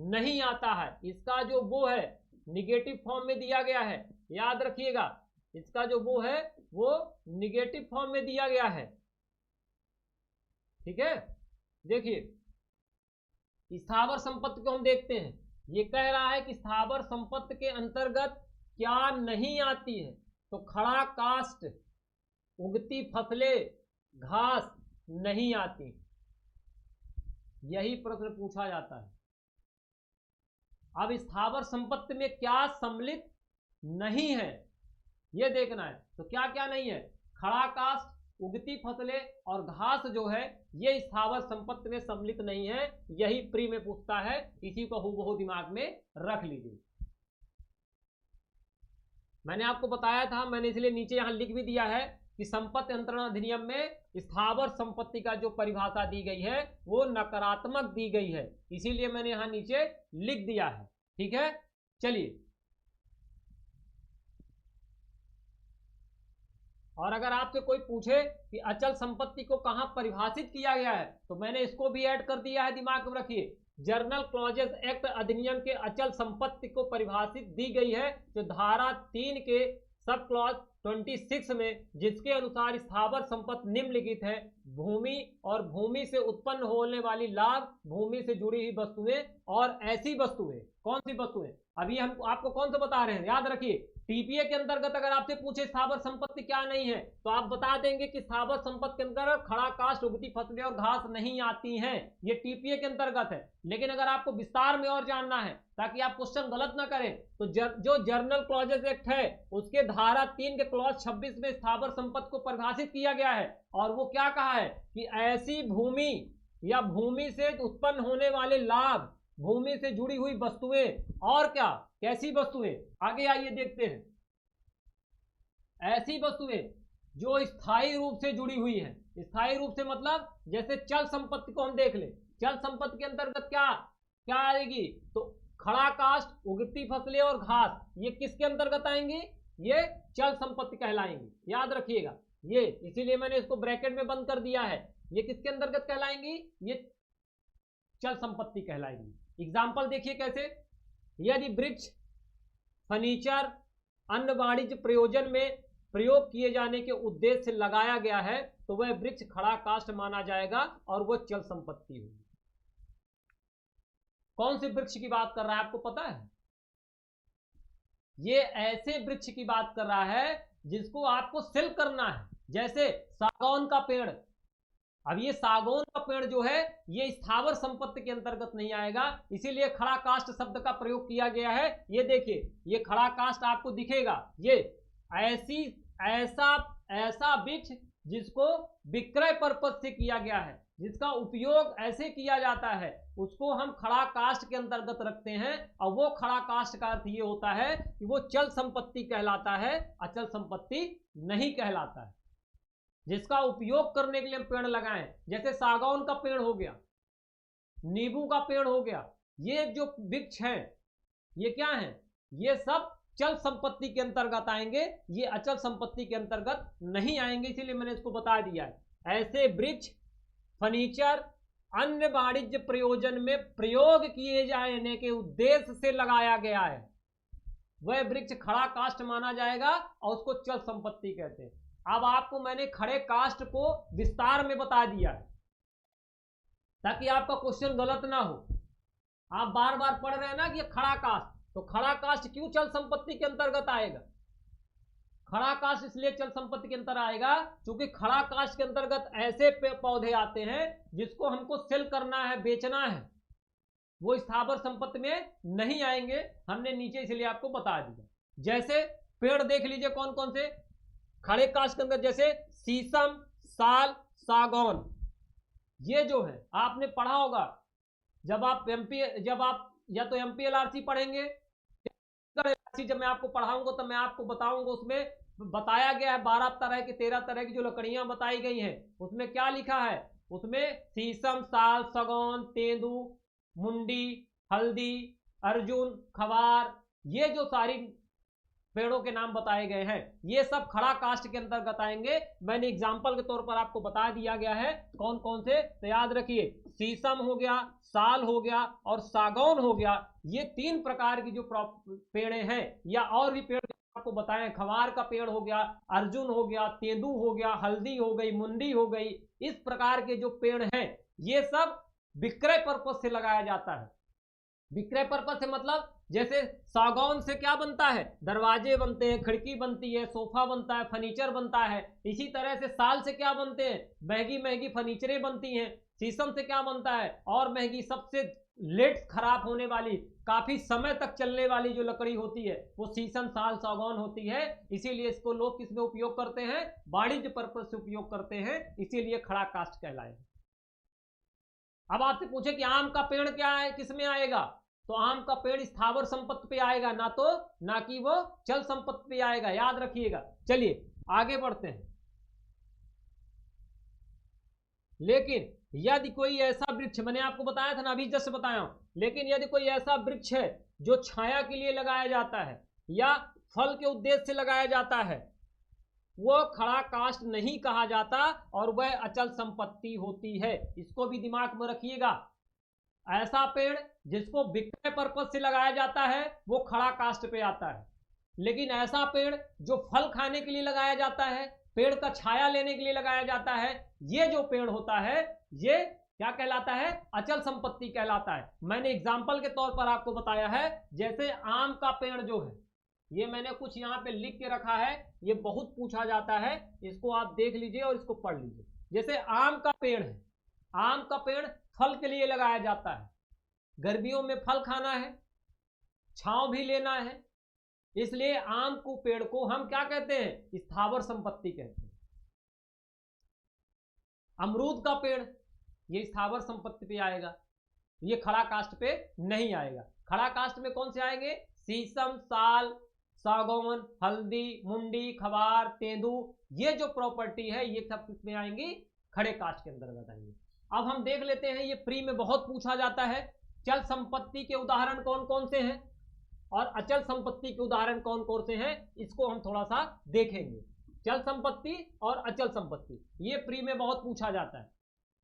नहीं आता है, इसका जो वो है निगेटिव फॉर्म में दिया गया है। याद रखिएगा, इसका जो वो है वो निगेटिव फॉर्म में दिया गया है। ठीक है, देखिए स्थावर संपत्ति को हम देखते हैं। ये कह रहा है कि स्थावर संपत्ति के अंतर्गत क्या नहीं आती है, तो खड़ा काष्ठ, उगती फसलें, घास नहीं आती। यही प्रश्न पूछा जाता है। अब स्थावर संपत्ति में क्या सम्मिलित नहीं है ये देखना है। तो क्या क्या नहीं है? खड़ा काष्ठ, उगती फसलें और घास जो है ये स्थावर संपत्ति में सम्मिलित नहीं है। यही प्री में पूछता है, इसी को हूबहू दिमाग में रख लीजिए। मैंने आपको बताया था, मैंने इसलिए नीचे यहां लिख भी दिया है कि संपत्ति अंतरण अधिनियम में स्थावर संपत्ति का जो परिभाषा दी गई है वो नकारात्मक दी गई है, इसीलिए मैंने यहां नीचे लिख दिया है। ठीक है, चलिए। और अगर आपसे कोई पूछे कि अचल संपत्ति को कहां परिभाषित किया गया है तो मैंने इसको भी ऐड कर दिया है, दिमाग में रखिए। जर्नल क्लॉजेस एक्ट अधिनियम के अचल संपत्ति को परिभाषित दी गई है, जो धारा 3 के सब क्लॉज 26 में, जिसके अनुसार स्थावर संपत्ति निम्नलिखित है: भूमि और भूमि से उत्पन्न होने वाली लाभ, भूमि से जुड़ी हुई वस्तुएं और ऐसी वस्तुएं। कौन सी वस्तुएं? अभी हम आपको कौन सा बता रहे हैं, याद रखिए। टीपीए के अंतर्गत अगर आपसे पूछे स्थावर संपत्ति क्या नहीं है तो आप बता देंगे कि स्थावर संपत्ति के अंतर्गत खड़ा काष्ठ, उगती फसलें और घास नहीं आती हैं। ये टीपीए के अंतर्गत है। लेकिन अगर आपको विस्तार में और जानना है ताकि आप क्वेश्चन गलत ना करें तो जो जर्नल क्लॉजेस एक्ट है उसके धारा 3 के क्लॉज 26 में स्थावर संपत्ति को परिभाषित किया गया है। और वो क्या कहा है कि ऐसी भूमि या भूमि से उत्पन्न होने वाले लाभ, भूमि से जुड़ी हुई वस्तुएं और क्या, कैसी वस्तुएं, आगे आइए देखते हैं। ऐसी वस्तुएं जो स्थायी रूप से जुड़ी हुई हैं। स्थायी रूप से मतलब जैसे चल संपत्ति को हम देख ले। चल संपत्ति के अंतर्गत क्या क्या आएगी? तो खड़ा काष्ठ, उगती फसलें और घास, ये किसके अंतर्गत आएंगी? ये चल संपत्ति कहलाएंगी। याद रखिएगा ये, इसीलिए मैंने इसको ब्रैकेट में बंद कर दिया है। ये किसके अंतर्गत कहलाएंगी? ये चल संपत्ति कहलाएंगी। एग्जाम्पल देखिए कैसे। यदि वृक्ष फर्नीचर अन्य वाणिज्य प्रयोजन में प्रयोग किए जाने के उद्देश्य से लगाया गया है तो वह वृक्ष खड़ा काष्ठ माना जाएगा और वह चल संपत्ति होगी। कौन से वृक्ष की बात कर रहा है आपको पता है? ये ऐसे वृक्ष की बात कर रहा है जिसको आपको सेल करना है, जैसे सागौन का पेड़। अब ये सागौन का पेड़ जो है ये स्थावर संपत्ति के अंतर्गत नहीं आएगा, इसीलिए खड़ा काष्ठ शब्द का प्रयोग किया गया है। ये देखिए, ये खड़ा काष्ठ आपको दिखेगा। ये ऐसा वृक्ष जिसको विक्रय पर्पज से किया गया है, जिसका उपयोग ऐसे किया जाता है, उसको हम खड़ा कास्ट के अंतर्गत रखते हैं। और वो खड़ा कास्ट का अर्थ ये होता है कि वो चल संपत्ति कहलाता है, अचल संपत्ति नहीं कहलाता है। जिसका उपयोग करने के लिए हम पेड़ लगाएं, जैसे सागौन का पेड़ हो गया, नींबू का पेड़ हो गया, ये जो वृक्ष हैं ये क्या है, ये सब चल संपत्ति के अंतर्गत आएंगे, ये अचल संपत्ति के अंतर्गत नहीं आएंगे, इसीलिए मैंने इसको बता दिया है। ऐसे वृक्ष फर्नीचर अन्य वाणिज्य प्रयोजन में प्रयोग किए जाने के उद्देश्य से लगाया गया है, वह वृक्ष खड़ा कास्ट माना जाएगा और उसको चल संपत्ति कहते हैं। अब आपको मैंने खड़े कास्ट को विस्तार में बता दिया है ताकि आपका क्वेश्चन गलत ना हो। आप बार बार पढ़ रहे हैं ना कि खड़ा कास्ट, तो खड़ा कास्ट क्यों चल संपत्ति के अंतर्गत आएगा? खड़ा कास्ट इसलिए चल संपत्ति के अंतर्गत आएगा क्योंकि खड़ा कास्ट के अंतर्गत ऐसे पौधे आते हैं जिसको हमको सेल करना है, बेचना है, वो स्थावर संपत्ति में नहीं आएंगे। हमने नीचे इसलिए आपको बता दिया। जैसे पेड़ देख लीजिए कौन कौन से खड़े कास्ट के अंदर, जैसे शीशम, साल, सागौन, ये जो है आपने पढ़ा होगा जब आप या तो MPLRC पढ़ेंगे, जब मैं आपको पढ़ाऊंगा तो मैं आपको बताऊंगा, उसमें बताया गया है 12 तरह की 13 तरह की जो लकड़ियां बताई गई हैं। उसमें क्या लिखा है, उसमें शीशम, साल, सागौन, तेंदू, मुंडी, हल्दी, अर्जुन, खवार, ये जो सारी पेड़ों के नाम बताए गए हैं ये सब खड़ा कास्ट के अंतर्गत आएंगे। मैंने एग्जाम्पल के तौर पर आपको बता दिया गया है कौन कौन से, तो याद रखिए शीशम हो गया, साल हो गया और सागौन हो गया। ये 3 प्रकार की जो पेड़े हैं, या और भी पेड़ आपको बताएं, खवार का पेड़ हो गया, अर्जुन हो गया, तेंदू हो गया, हल्दी हो गई, मुंडी हो गई, इस प्रकार के जो पेड़ हैं ये सब विक्रय पर्पज से लगाया जाता है। विक्रय पर्पज से मतलब जैसे सागौन से क्या बनता है, दरवाजे बनते हैं, खिड़की बनती है, सोफा बनता है, फर्नीचर बनता है। इसी तरह से साल से क्या बनते हैं, महंगी महंगी फर्नीचरें बनती हैं। शीशम से क्या बनता है, और महंगी, सबसे लेट खराब होने वाली, काफी समय तक चलने वाली जो लकड़ी होती है वो शीशम, साल, सागौन होती है। इसीलिए इसको लोग किसमें उपयोग करते हैं, वाणिज्य पर्पज से उपयोग करते हैं, इसीलिए खड़ा कास्ट कहलाएगा। अब आपसे पूछे कि आम का पेड़ क्या है, किसमें आएगा, तो आम का पेड़ स्थावर संपत्ति पे आएगा, ना कि वो चल संपत्ति पे आएगा, याद रखिएगा। चलिए आगे बढ़ते हैं। लेकिन यदि कोई ऐसा वृक्ष, मैंने आपको बताया था ना, अभी जस्ट बताया हूं, लेकिन यदि कोई ऐसा वृक्ष है जो छाया के लिए लगाया जाता है या फल के उद्देश्य से लगाया जाता है, वो खड़ा कास्ट नहीं कहा जाता और वह अचल संपत्ति होती है। इसको भी दिमाग में रखिएगा। ऐसा पेड़ जिसको विक्रय पर्पज से लगाया जाता है वो खड़ा कास्ट पे आता है, लेकिन ऐसा पेड़ जो फल खाने के लिए लगाया जाता है, पेड़ का छाया लेने के लिए लगाया जाता है, ये जो पेड़ होता है ये क्या कहलाता है, अचल संपत्ति कहलाता है। मैंने एग्जाम्पल के तौर पर आपको बताया है, जैसे आम का पेड़ जो है, ये मैंने कुछ यहाँ पे लिख के रखा है, ये बहुत पूछा जाता है, इसको आप देख लीजिए और इसको पढ़ लीजिए। जैसे आम का पेड़ है, आम का पेड़ फल के लिए लगाया जाता है, गर्मियों में फल खाना है, छांव भी लेना है, इसलिए आम को पेड़ को हम क्या कहते हैं, स्थावर संपत्ति कहते हैं। अमरूद का पेड़ ये स्थावर संपत्ति पे आएगा, ये खड़ा कास्ट पे नहीं आएगा। खड़ा कास्ट में कौन से आएंगे, शीशम, साल, सागौन, हल्दी, मुंडी, खवार, तेंदू, ये जो प्रॉपर्टी है ये सब किसमें आएंगी, खड़े कास्ट के अंतर्गत आएंगे। अब हम देख लेते हैं, ये प्री में बहुत पूछा जाता है, चल संपत्ति के उदाहरण कौन कौन से हैं और अचल संपत्ति के उदाहरण कौन कौन से हैं, इसको हम थोड़ा सा देखेंगे। चल संपत्ति और अचल संपत्ति ये प्री में बहुत पूछा जाता है।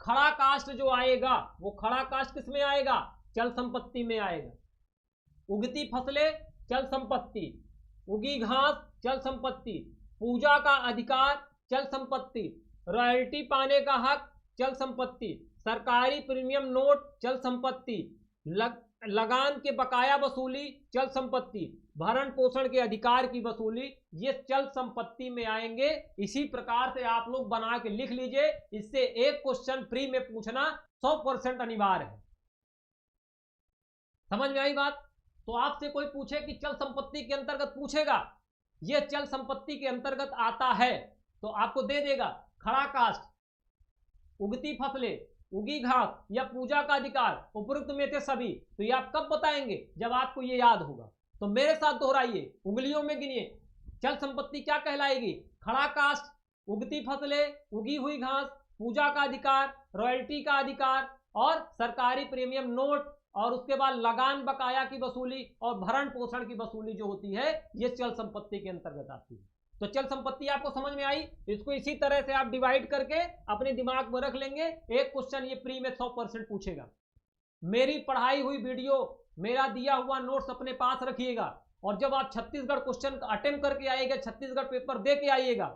खड़ा कास्ट जो आएगा वो खड़ा कास्ट किसमें आएगा, चल संपत्ति में आएगा। उगती फसलें चल संपत्ति, उगी घास चल संपत्ति, पूजा का अधिकार चल संपत्ति, रॉयल्टी पाने का हक चल संपत्ति, सरकारी प्रीमियम नोट चल संपत्ति, लगान के बकाया वसूली चल संपत्ति, भरण पोषण के अधिकार की वसूली, ये चल संपत्ति में आएंगे। इसी प्रकार से आप लोग बना के लिख लीजिए, इससे एक क्वेश्चन प्री में पूछना 100% अनिवार्य है। समझ में आई बात? तो आपसे कोई पूछे कि चल संपत्ति के अंतर्गत पूछेगा, ये चल संपत्ति के अंतर्गत आता है तो आपको दे देगा। खड़ा कास्ट, उगती फसलें, उगी घास या पूजा का अधिकार, उपरोक्त में थे सभी। तो ये आप कब बताएंगे? जब आपको ये याद होगा। तो मेरे साथ दोहराइए, उंगलियों में गिनिए। चल संपत्ति क्या कहलाएगी? खड़ा कास्ट, उगती फसलें, उगी हुई घास, पूजा का अधिकार, रॉयल्टी का अधिकार और सरकारी प्रीमियम नोट, और उसके बाद लगान बकाया की वसूली और भरण पोषण की वसूली जो होती है, ये चल संपत्ति के अंतर्गत आती है। तो चल संपत्ति आपको समझ में आई? इसको इसी तरह से आप डिवाइड करके अपने दिमाग में रख लेंगे। एक क्वेश्चन ये प्री में 100% पूछेगा। मेरी पढ़ाई हुई वीडियो, मेरा दिया हुआ नोट्स अपने पास रखिएगा, और जब आप छत्तीसगढ़ क्वेश्चन अटेम्प्ट करके आइएगा, छत्तीसगढ़ पेपर दे के आइएगा,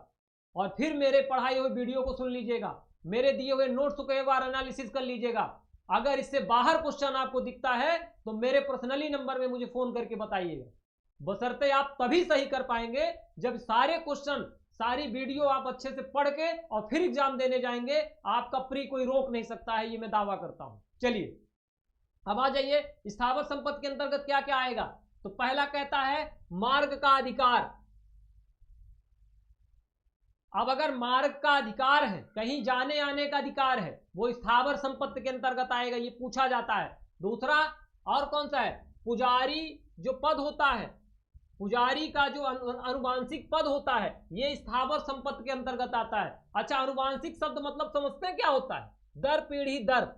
और फिर मेरे पढ़ाई हुई वीडियो को सुन लीजिएगा, मेरे दिए हुए नोट्स को एक बार एनालिसिस कर लीजिएगा। अगर इससे बाहर क्वेश्चन आपको दिखता है तो मेरे पर्सनली नंबर में मुझे फोन करके बताइएगा। बशर्ते आप तभी सही कर पाएंगे जब सारे क्वेश्चन, सारी वीडियो आप अच्छे से पढ़ के और फिर एग्जाम देने जाएंगे। आपका प्री कोई रोक नहीं सकता है, ये मैं दावा करता हूं। चलिए अब आ जाइए, स्थावर संपत्ति के अंतर्गत क्या क्या आएगा। तो पहला कहता है मार्ग का अधिकार। अब अगर मार्ग का अधिकार है, कहीं जाने आने का अधिकार है, वो स्थावर संपत्ति के अंतर्गत आएगा, ये पूछा जाता है। दूसरा और कौन सा है? पुजारी जो पद होता है, पुजारी का जो अनुवांशिक पद होता है, ये स्थावर संपत्ति के अंतर्गत आता है। अच्छा, अनुवांशिक शब्द मतलब समझते हैं क्या होता है? दर पीढ़ी दर।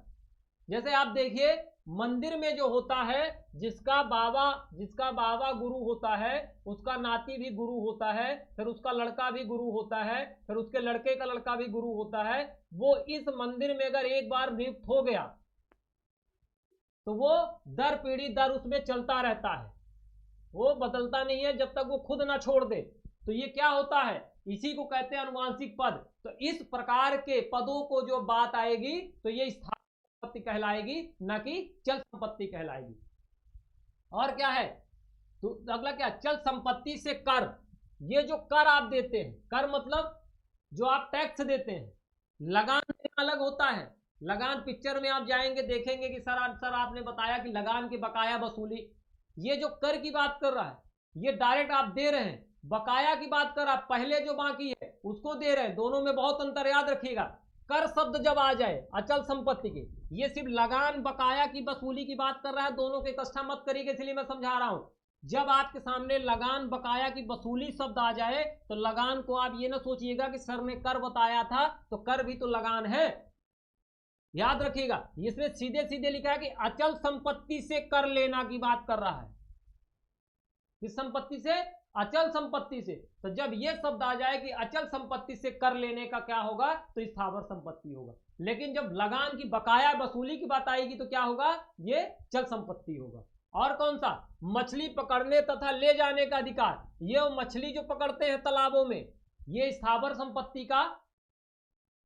जैसे आप देखिए मंदिर में जो होता है, जिसका बाबा गुरु होता है, उसका नाती भी गुरु होता है, फिर उसका लड़का भी गुरु होता है, फिर उसके लड़के का लड़का भी गुरु होता है। वो इस मंदिर में अगर एक बार नियुक्त हो गया तो वो दर पीढ़ी दर उसमें चलता रहता है, वो बदलता नहीं है जब तक वो खुद ना छोड़ दे। तो ये क्या होता है? इसी को कहते हैं अनुवांशिक पद। तो इस प्रकार के पदों को जो बात आएगी तो ये स्थावर संपत्ति कहलाएगी, न कि चल संपत्ति कहलाएगी। और क्या है? तो अगला क्या? चल संपत्ति से कर। ये जो कर आप देते हैं, कर मतलब जो आप टैक्स देते हैं। लगान देना अलग होता है। लगान पिक्चर में आप जाएंगे देखेंगे कि सर आपने बताया कि लगान की बकाया वसूली। ये जो कर की बात कर रहा है, ये डायरेक्ट आप दे रहे हैं। बकाया की बात कर रहा है, पहले जो बाकी है उसको दे रहे हैं। दोनों में बहुत अंतर, याद रखिएगा। कर शब्द जब आ जाए अचल संपत्ति के, ये सिर्फ लगान बकाया की वसूली की बात कर रहा है। दोनों को इकट्ठा मत करिएगा, इसलिए मैं समझा रहा हूं। जब आपके सामने लगान बकाया की वसूली शब्द आ जाए तो लगान को आप ये ना सोचिएगा कि सर ने कर बताया था तो कर भी तो लगान है। याद रखिएगा, इसमें सीधे सीधे लिखा है कि अचल संपत्ति से कर लेना की बात कर रहा है। किस संपत्ति से? अचल संपत्ति से। तो जब ये शब्द आ जाए कि अचल संपत्ति से कर लेने का क्या होगा, तो स्थावर संपत्ति होगा। लेकिन जब लगान की बकाया वसूली की बात आएगी तो क्या होगा? ये चल संपत्ति होगा। और कौन सा? मछली पकड़ने तथा ले जाने का अधिकार। ये मछली जो पकड़ते हैं तालाबों में, ये स्थावर संपत्ति का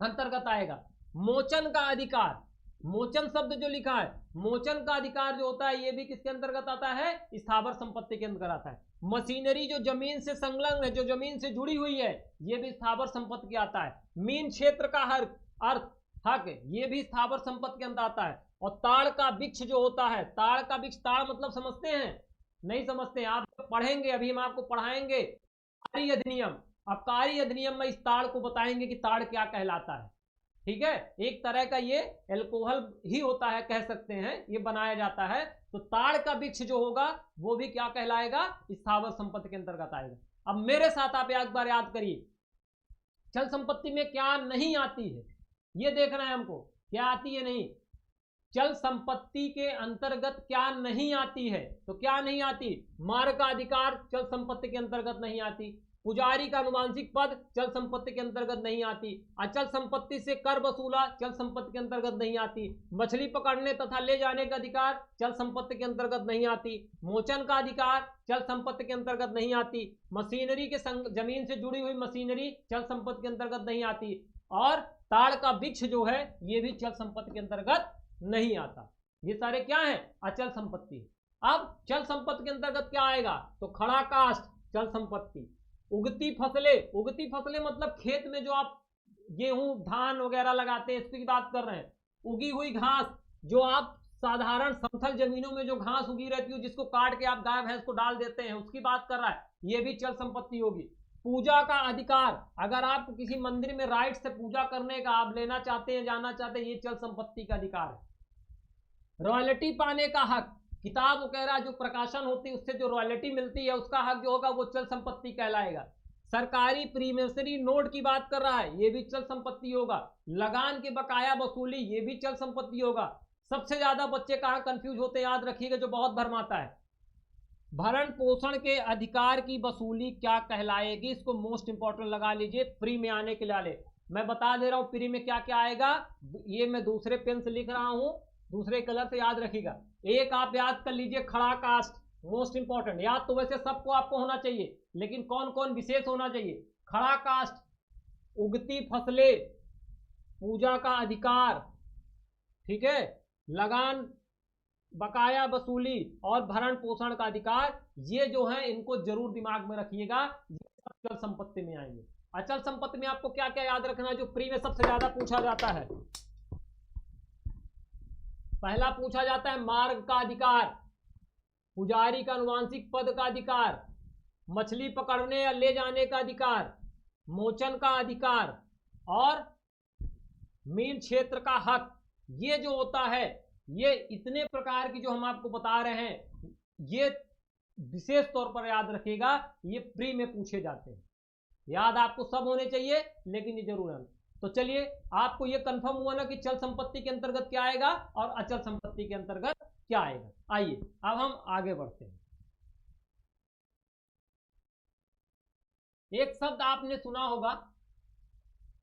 अंतर्गत आएगा। मोचन का अधिकार, मोचन शब्द जो लिखा है, मोचन का अधिकार जो होता है, ये भी किसके अंतर्गत आता है? स्थावर संपत्ति के अंतर्गत आता है। मशीनरी जो जमीन से संलग्न है, जो जमीन से जुड़ी हुई है, ये भी स्थावर संपत्ति के आता है। मीन क्षेत्र का हक, ये भी स्थावर संपत्ति के अंदर आता है। और ताड़ का वृक्ष जो होता है, ताड़ का वृक्ष, ताड़ मतलब समझते हैं? नहीं समझते हैं? आप पढ़ेंगे, अभी हम आपको पढ़ाएंगे आबकारी अधिनियम। आबकारी अधिनियम में इस ताड़ को बताएंगे कि ताड़ क्या कहलाता है। ठीक है, एक तरह का ये एल्कोहल ही होता है, कह सकते हैं, ये बनाया जाता है। तो ताड़ का वृक्ष जो होगा वो भी क्या कहलाएगा? स्थावर संपत्ति के अंतर्गत आएगा। अब मेरे साथ आप एक बार याद करिए, चल संपत्ति में क्या नहीं आती है, ये देखना है हमको। क्या आती है? नहीं। चल संपत्ति के अंतर्गत क्या नहीं आती है? तो क्या नहीं आती? मार्ग का अधिकार चल संपत्ति के अंतर्गत नहीं आती। पुजारी का अनुवांशिक पद चल संपत्ति के अंतर्गत नहीं आती। अचल संपत्ति से कर वसूला चल संपत्ति के अंतर्गत नहीं आती। मछली पकड़ने तथा ले जाने का अधिकार चल संपत्ति के अंतर्गत नहीं आती। मोचन का अधिकार चल संपत्ति के अंतर्गत नहीं आती। मशीनरी के जमीन से जुड़ी हुई मशीनरी चल संपत्ति के अंतर्गत नहीं आती। और ताड़ का वृक्ष जो है ये भी चल संपत्ति के अंतर्गत नहीं आता। ये सारे क्या है? अचल संपत्ति। अब चल संपत्ति के अंतर्गत क्या आएगा? तो खड़ा काष्ठ चल संपत्ति। उगती फसलें मतलब खेत में जो आप गेहूं धान वगैरह लगाते हैं, इसकी बात कर रहे हैं। उगी हुई घास, जो आप साधारण समतल जमीनों में जो घास उगी रहती है, जिसको काट के आप गाय भैंस को डाल देते हैं, उसकी बात कर रहा है। ये भी चल संपत्ति होगी। पूजा का अधिकार, अगर आप किसी मंदिर में राइट से पूजा करने का आप लेना चाहते हैं, जाना चाहते हैं, ये चल संपत्ति का अधिकार है। रॉयल्टी पाने का हक, किताब वगैरह जो प्रकाशन होती है उससे जो रॉयल्टी मिलती है उसका हक जो होगा वो चल संपत्ति कहलाएगा। सरकारी प्रीमिसरी नोट की बात कर रहा है, ये भी चल संपत्ति होगा। लगान के बकाया वसूली, ये भी चल संपत्ति होगा। सबसे ज्यादा बच्चे कहाँ कंफ्यूज होते हैं, याद रखिएगा, जो बहुत भरमाता है, भरण पोषण के अधिकार की वसूली क्या कहलाएगी, इसको मोस्ट इंपॉर्टेंट लगा लीजिए, प्री में आने के लिए मैं बता दे रहा हूं प्री में क्या क्या आएगा। ये मैं दूसरे पेन से लिख रहा हूं, दूसरे कलर से याद रखिएगा। एक आप याद कर लीजिए, खड़ा कास्ट, मोस्ट इंपॉर्टेंट। याद तो वैसे सबको आपको होना चाहिए, लेकिन कौन कौन विशेष होना चाहिए, खड़ा कास्ट, उगती फसलें, पूजा का अधिकार, ठीक है, लगान बकाया वसूली और भरण पोषण का अधिकार, ये जो है इनको जरूर दिमाग में रखिएगा, ये सब अचल संपत्ति में आएंगे। अचल संपत्ति में आपको क्या क्या याद रखना है जो प्री में सबसे ज्यादा पूछा जाता है। पहला पूछा जाता है मार्ग का अधिकार, पुजारी का अनुवांशिक पद का अधिकार, मछली पकड़ने या ले जाने का अधिकार, मोचन का अधिकार और मीन क्षेत्र का हक। ये जो होता है, ये इतने प्रकार की जो हम आपको बता रहे हैं, ये विशेष तौर पर याद रखिएगा, ये प्री में पूछे जाते हैं। याद आपको सब होने चाहिए, लेकिन ये जरूर है। तो चलिए, आपको ये कंफर्म हुआ ना कि चल संपत्ति के अंतर्गत क्या आएगा और अचल संपत्ति के अंतर्गत क्या आएगा। आइए अब हम आगे बढ़ते हैं। एक शब्द आपने सुना होगा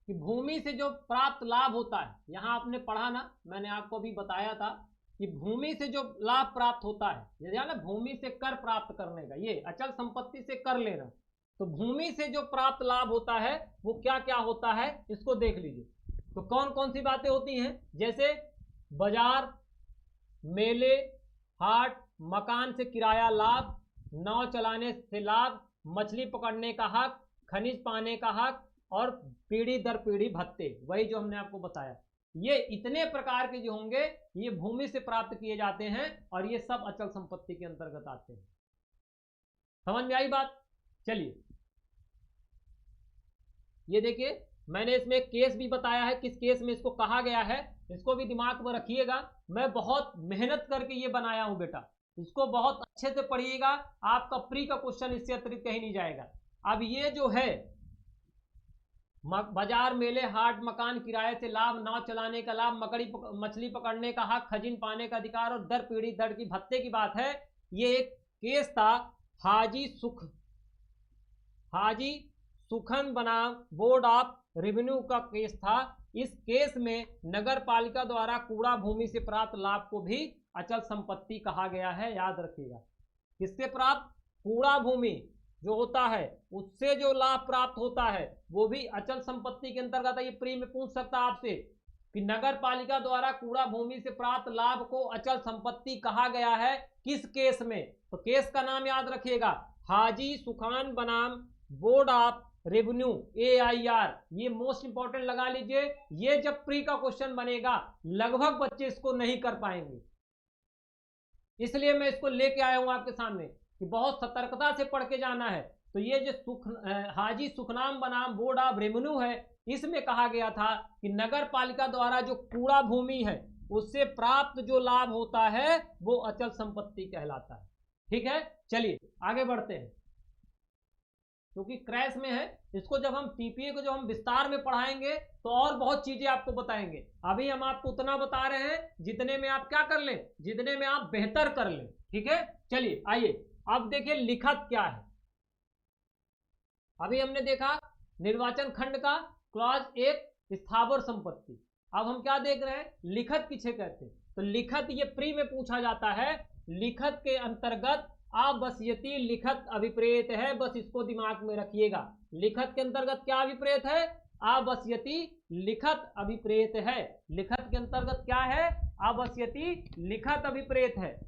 कि भूमि से जो प्राप्त लाभ होता है, यहां आपने पढ़ा ना, मैंने आपको भी बताया था कि भूमि से जो लाभ प्राप्त होता है, जैसे ना भूमि से कर प्राप्त करने का, ये अचल संपत्ति से कर लेना, तो भूमि से जो प्राप्त लाभ होता है वो क्या क्या होता है, इसको देख लीजिए। तो कौन कौन सी बातें होती हैं, जैसे बाजार, मेले, हाट, मकान से किराया लाभ, नाव चलाने से लाभ, मछली पकड़ने का हक, खनिज पाने का हक और पीढ़ी दर पीढ़ी भत्ते, वही जो हमने आपको बताया। ये इतने प्रकार के जो होंगे ये भूमि से प्राप्त किए जाते हैं और ये सब अचल संपत्ति के अंतर्गत आते हैं। समझ में आई बात। चलिए ये देखिए, मैंने इसमें एक केस भी बताया है, किस केस में इसको कहा गया है, इसको भी दिमाग में रखिएगा। मैं बहुत मेहनत करके ये बनाया हूं बेटा, इसको बहुत अच्छे से पढ़िएगा, आपका प्री का क्वेश्चन इससे अतिरिक्त कहीं नहीं जाएगा। अब ये जो है बाजार, मेले, हाट, मकान, किराए से लाभ, नाव चलाने का लाभ, मछली पकड़ने का हक, खजिन पाने का अधिकार और दर पीढ़ी दर की भत्ते की बात है। ये एक केस था हाजी सुखन बनाम बोर्ड ऑफ रेवेन्यू का केस था। इस केस में नगर पालिका द्वारा कूड़ा भूमि से प्राप्त लाभ को भी अचल संपत्ति कहा गया है, याद रखिएगा। किससे प्राप्त, कूड़ा भूमि जो होता है उससे जो लाभ प्राप्त होता है वो भी अचल संपत्ति के अंतर्गत है। ये प्री में पूछ सकता है आपसे कि नगर पालिका द्वारा कूड़ा भूमि से प्राप्त लाभ को अचल संपत्ति कहा गया है, किस केस में। तो केस का नाम याद रखिएगा, हाजी सुखान बनाम बोर्ड ऑफ रेवेन्यू, AIR। ये मोस्ट इंपॉर्टेंट लगा लीजिए। ये जब प्री का क्वेश्चन बनेगा लगभग बच्चे इसको नहीं कर पाएंगे, इसलिए मैं इसको लेके आया हूं आपके सामने कि बहुत सतर्कता से पढ़ के जाना है। तो ये जो हाजी सुखनाम बनाम बोर्ड ऑफ रेवेन्यू है, इसमें कहा गया था कि नगर पालिका द्वारा जो कूड़ा भूमि है उससे प्राप्त जो लाभ होता है वो अचल संपत्ति कहलाता है। ठीक है, चलिए आगे बढ़ते हैं, क्योंकि क्रैश में है। इसको जब हम टीपीए को जब हम विस्तार में पढ़ाएंगे तो और बहुत चीजें आपको बताएंगे। अभी हम आपको उतना बता रहे हैं जितने में आप क्या कर लें, जितने में आप बेहतर कर लें। ठीक है, चलिए आइए अब देखिए लिखत क्या है। अभी हमने देखा निर्वाचन खंड का क्लॉज 1 स्थावर संपत्ति। अब हम क्या देख रहे हैं, लिखत किसे कहते हैं। तो लिखत ये प्री में पूछा जाता है। लिखत के अंतर्गत आवश्यती लिखत अभिप्रेत है, बस इसको दिमाग में रखिएगा। लिखत के अंतर्गत क्या अभिप्रेत है, आवश्यती लिखत अभिप्रेत है। लिखत के अंतर्गत क्या है, आवश्यती लिखत अभिप्रेत है।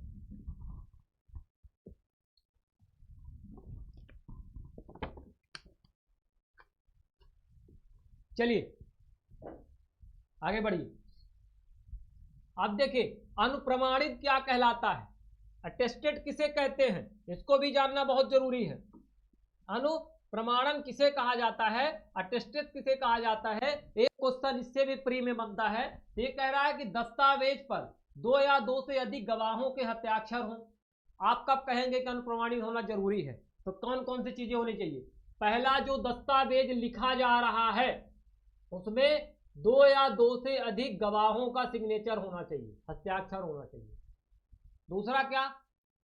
चलिए आगे बढ़िए। अब देखिए अनुप्रमाणित क्या कहलाता है, अटेस्टेड किसे कहते हैं, इसको भी जानना बहुत जरूरी है। प्रमाणन किसे कहा जाता है, अटेस्टेड किसे कहा जाता है। एक क्वेश्चन इससे भी प्री में बनता है। ये कह रहा है कि दस्तावेज पर 2 या 2 से अधिक गवाहों के हस्ताक्षर हों। आप कब कहेंगे कि अनुप्रमाणित होना जरूरी है, तो कौन कौन सी चीजें होनी चाहिए। पहला, जो दस्तावेज लिखा जा रहा है उसमें 2 या 2 से अधिक गवाहों का सिग्नेचर होना चाहिए, हस्ताक्षर होना चाहिए। दूसरा क्या,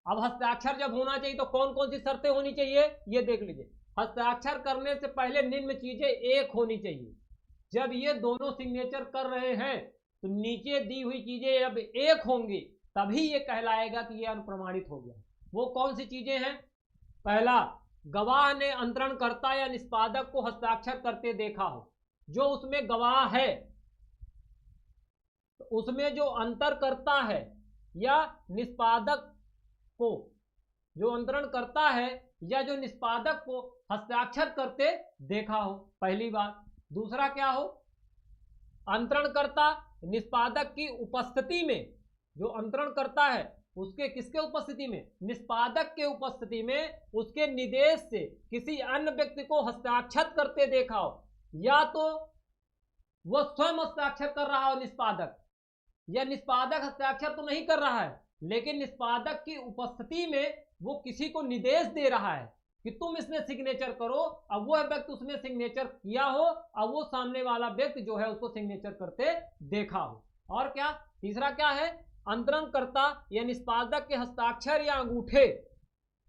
अब हस्ताक्षर जब होना चाहिए तो कौन कौन सी शर्तें होनी चाहिए, ये देख लीजिए। हस्ताक्षर करने से पहले निम्न चीजें एक होनी चाहिए। जब ये दोनों सिग्नेचर कर रहे हैं तो नीचे दी हुई चीजें अब एक होंगी, तभी ये कहलाएगा कि ये अनुप्रमाणित हो गया। वो कौन सी चीजें हैं। पहला, गवाह ने अंतरणकर्ता या निष्पादक को हस्ताक्षर करते देखा हो। जो उसमें गवाह है तो उसमें जो अंतरकर्ता है या निष्पादक को, जो अंतरण करता है या जो निष्पादक को हस्ताक्षर करते देखा हो, पहली बात। दूसरा क्या हो, अंतरणकर्ता निष्पादक की उपस्थिति में, जो अंतरण करता है उसके किसके उपस्थिति में, निष्पादक के उपस्थिति में उसके निर्देश से किसी अन्य व्यक्ति को हस्ताक्षर करते देखा हो, या तो वह स्वयं हस्ताक्षर कर रहा हो निष्पादक, या निष्पादक हस्ताक्षर तो नहीं कर रहा है लेकिन निष्पादक की उपस्थिति में वो किसी को निर्देश दे रहा है कि तुम इसमें सिग्नेचर करो। अब वह व्यक्ति उसमें सिग्नेचर किया हो, अब वो सामने वाला व्यक्ति जो है उसको सिग्नेचर करते देखा हो। और क्या, तीसरा क्या है, अंतरणकर्ता या निष्पादक के हस्ताक्षर या अंगूठे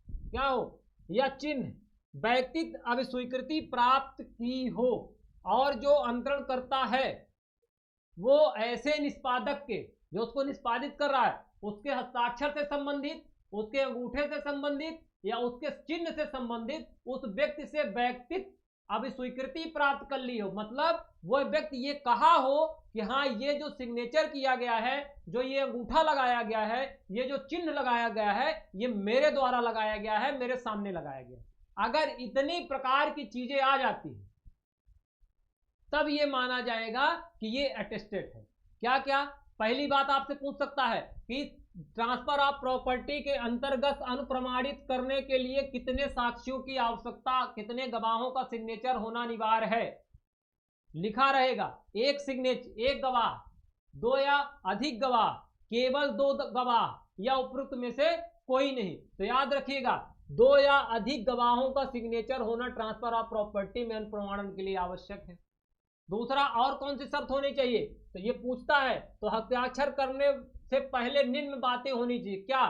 क्या हो या चिन्ह व्यक्ति अभिस्वीकृति प्राप्त की हो, और जो अंतरण करता है वो ऐसे निष्पादक के, जो उसको निष्पादित कर रहा है, उसके हस्ताक्षर से संबंधित, उसके अंगूठे से संबंधित या उसके चिन्ह से संबंधित उस व्यक्ति से व्यक्तित्व अभिस्वीकृति प्राप्त कर ली हो। मतलब वह व्यक्ति ये कहा हो कि हाँ, ये जो सिग्नेचर किया गया है, जो ये अंगूठा लगाया गया है, ये जो चिन्ह लगाया गया है, ये मेरे द्वारा लगाया गया है, मेरे सामने लगाया गया। अगर इतनी प्रकार की चीजें आ जाती है तब ये माना जाएगा कि ये अटेस्टेड है। क्या क्या, पहली बात आपसे पूछ सकता है कि ट्रांसफर ऑफ प्रॉपर्टी के अंतर्गत अनुप्रमाणित करने के लिए कितने साक्ष्यों की आवश्यकता, कितने गवाहों का सिग्नेचर होना अनिवार्य है। लिखा रहेगा एक सिग्नेचर, एक गवाह, 2 या अधिक गवाह, केवल 2 गवाह या उपरोक्त में से कोई नहीं। तो याद रखिएगा 2 या अधिक गवाहों का सिग्नेचर होना ट्रांसफर ऑफ प्रॉपर्टी में अनुप्रमाणन के लिए आवश्यक है। दूसरा, और कौन सी शर्त होनी चाहिए, तो ये पूछता है तो हस्ताक्षर करने से पहले निम्न बातें होनी चाहिए। क्या,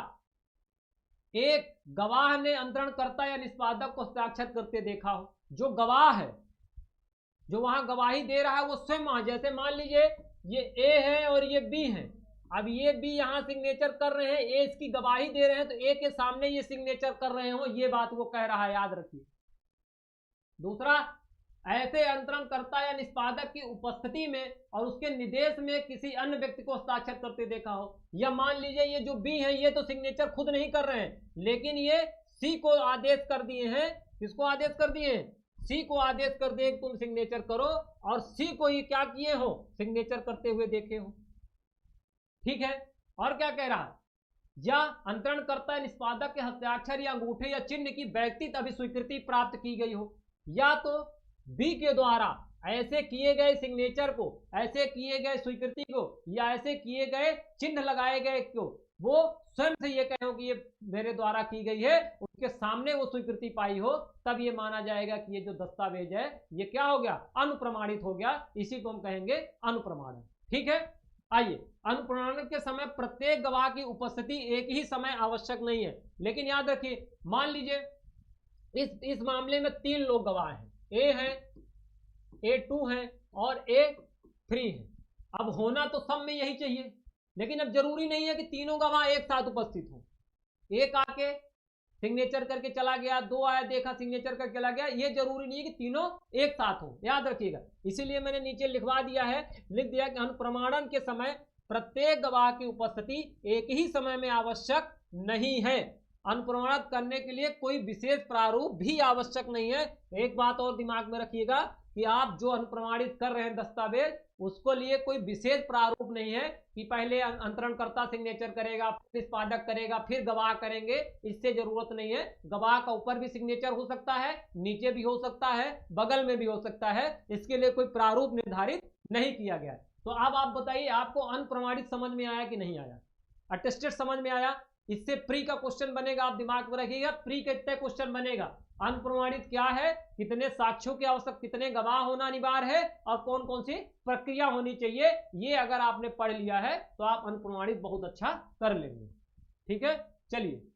एक, गवाह ने अंतरणकर्ता या निष्पादक को हस्ताक्षर करते देखा हो। जो गवाह है, जो वहां गवाही दे रहा है, वो स्वयं, जैसे मान लीजिए ये ए है और ये बी है, अब ये बी यहां सिग्नेचर कर रहे हैं, ए इसकी गवाही दे रहे हैं, तो ए के सामने ये सिग्नेचर कर रहे हो, ये बात वो कह रहा है, याद रखिए। दूसरा, ऐसे अंतरणकर्ता या निष्पादक की उपस्थिति में और उसके निर्देश में किसी अन्य व्यक्ति को हस्ताक्षर करते देखा हो। या मान लीजिए ये जो बी है, ये तो सिग्नेचर खुद नहीं कर रहे हैं, लेकिन ये सी को आदेश कर दिए हैं। किसको आदेश कर दिए हैं, सी को आदेश कर दिए तुम सिग्नेचर करो, और सी को ये क्या किए हो, सिग्नेचर करते हुए देखे हो। ठीक है, और क्या कह रहा है, या अंतरणकर्ता निष्पादक के हस्ताक्षर या अंगूठे या चिन्ह की व्यक्तिगत अभिस्वीकृति प्राप्त की गई हो, या तो बी के द्वारा ऐसे किए गए सिग्नेचर को, ऐसे किए गए स्वीकृति को, या ऐसे किए गए चिन्ह लगाए गए को वो स्वयं से ये कहे हो कि ये मेरे द्वारा की गई है, उसके सामने वो स्वीकृति पाई हो, तब ये माना जाएगा कि ये जो दस्तावेज है ये क्या हो गया, अनुप्रमाणित हो गया। इसी को हम कहेंगे अनुप्रमाणन। ठीक है, आइए, अनुप्रमाणन के समय प्रत्येक गवाह की उपस्थिति एक ही समय आवश्यक नहीं है, लेकिन याद रखिए, मान लीजिए इस मामले में 3 लोग गवाह हैं, ए है, A2 है और A3 है। अब होना तो सब में यही चाहिए, लेकिन अब जरूरी नहीं है कि तीनों गवाह एक साथ उपस्थित हो। एक आके सिग्नेचर करके चला गया, 2 आया देखा सिग्नेचर करके चला गया, ये जरूरी नहीं है कि तीनों एक साथ हो, याद रखिएगा। इसीलिए मैंने नीचे लिखवा दिया है, लिख दिया कि अनुप्रमाणन के समय प्रत्येक गवाह की उपस्थिति एक ही समय में आवश्यक नहीं है। अनुप्रमाणित करने के लिए कोई विशेष प्रारूप भी आवश्यक नहीं है। एक बात और दिमाग में रखिएगा, कि आप जो अनुप्रमाणित कर रहे हैं दस्तावेज, उसको लिए कोई विशेष प्रारूप नहीं है कि पहले अंतरणकर्ता सिग्नेचर करेगा, फिर निष्पादक करेगा, फिर गवाह करेंगे। इससे जरूरत नहीं है। गवाह का ऊपर भी सिग्नेचर हो सकता है, नीचे भी हो सकता है, बगल में भी हो सकता है। इसके लिए कोई प्रारूप निर्धारित नहीं किया गया है। तो अब आप बताइए, आपको अनप्रमाणित समझ में आया कि नहीं आया? अटेस्टेड समझ में आया? इससे प्री का क्वेश्चन बनेगा, आप दिमाग में रखिएगा। प्री कितने क्वेश्चन बनेगा? अनप्रमाणित क्या है, कितने साक्ष्यों की आवश्यक, कितने गवाह होना अनिवार्य है, और कौन कौन सी प्रक्रिया होनी चाहिए, ये अगर आपने पढ़ लिया है तो आप अनप्रमाणित बहुत अच्छा कर लेंगे। ठीक है, चलिए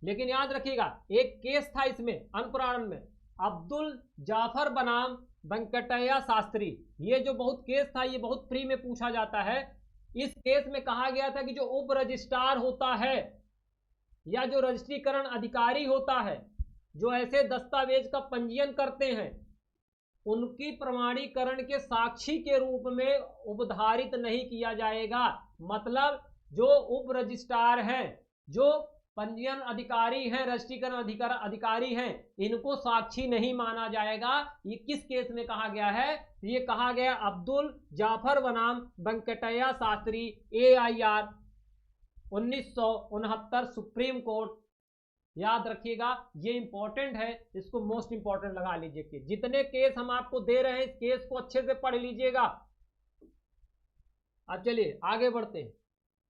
लेकिन याद रखिएगा, एक केस था इसमें अनप्रमाणन में, अब्दुल जाफर बनाम वेंकटैया शास्त्री। ये जो बहुत केस था, ये बहुत प्री में पूछा जाता है। इस केस में कहा गया था कि जो उप रजिस्ट्रार होता है या जो रजिस्ट्रीकरण अधिकारी होता है, जो ऐसे दस्तावेज का पंजीयन करते हैं, उनकी प्रमाणीकरण के साक्षी के रूप में उपधारित नहीं किया जाएगा। मतलब जो उप रजिस्ट्रार हैं, जो पंजीयन अधिकारी हैं, रजिस्ट्रीकरण अधिकारी हैं, इनको साक्षी नहीं माना जाएगा। ये किस केस में कहा गया है? ये कहा गया अब्दुल जाफर बनाम Venkataiah Shastri, AIR 1969, supreme court. याद रखिएगा, ये इंपॉर्टेंट है, इसको मोस्ट इंपॉर्टेंट लगा लीजिए। कि जितने केस हम आपको दे रहे हैं, इस केस को अच्छे से पढ़ लीजिएगा। अब चलिए आगे बढ़ते हैं।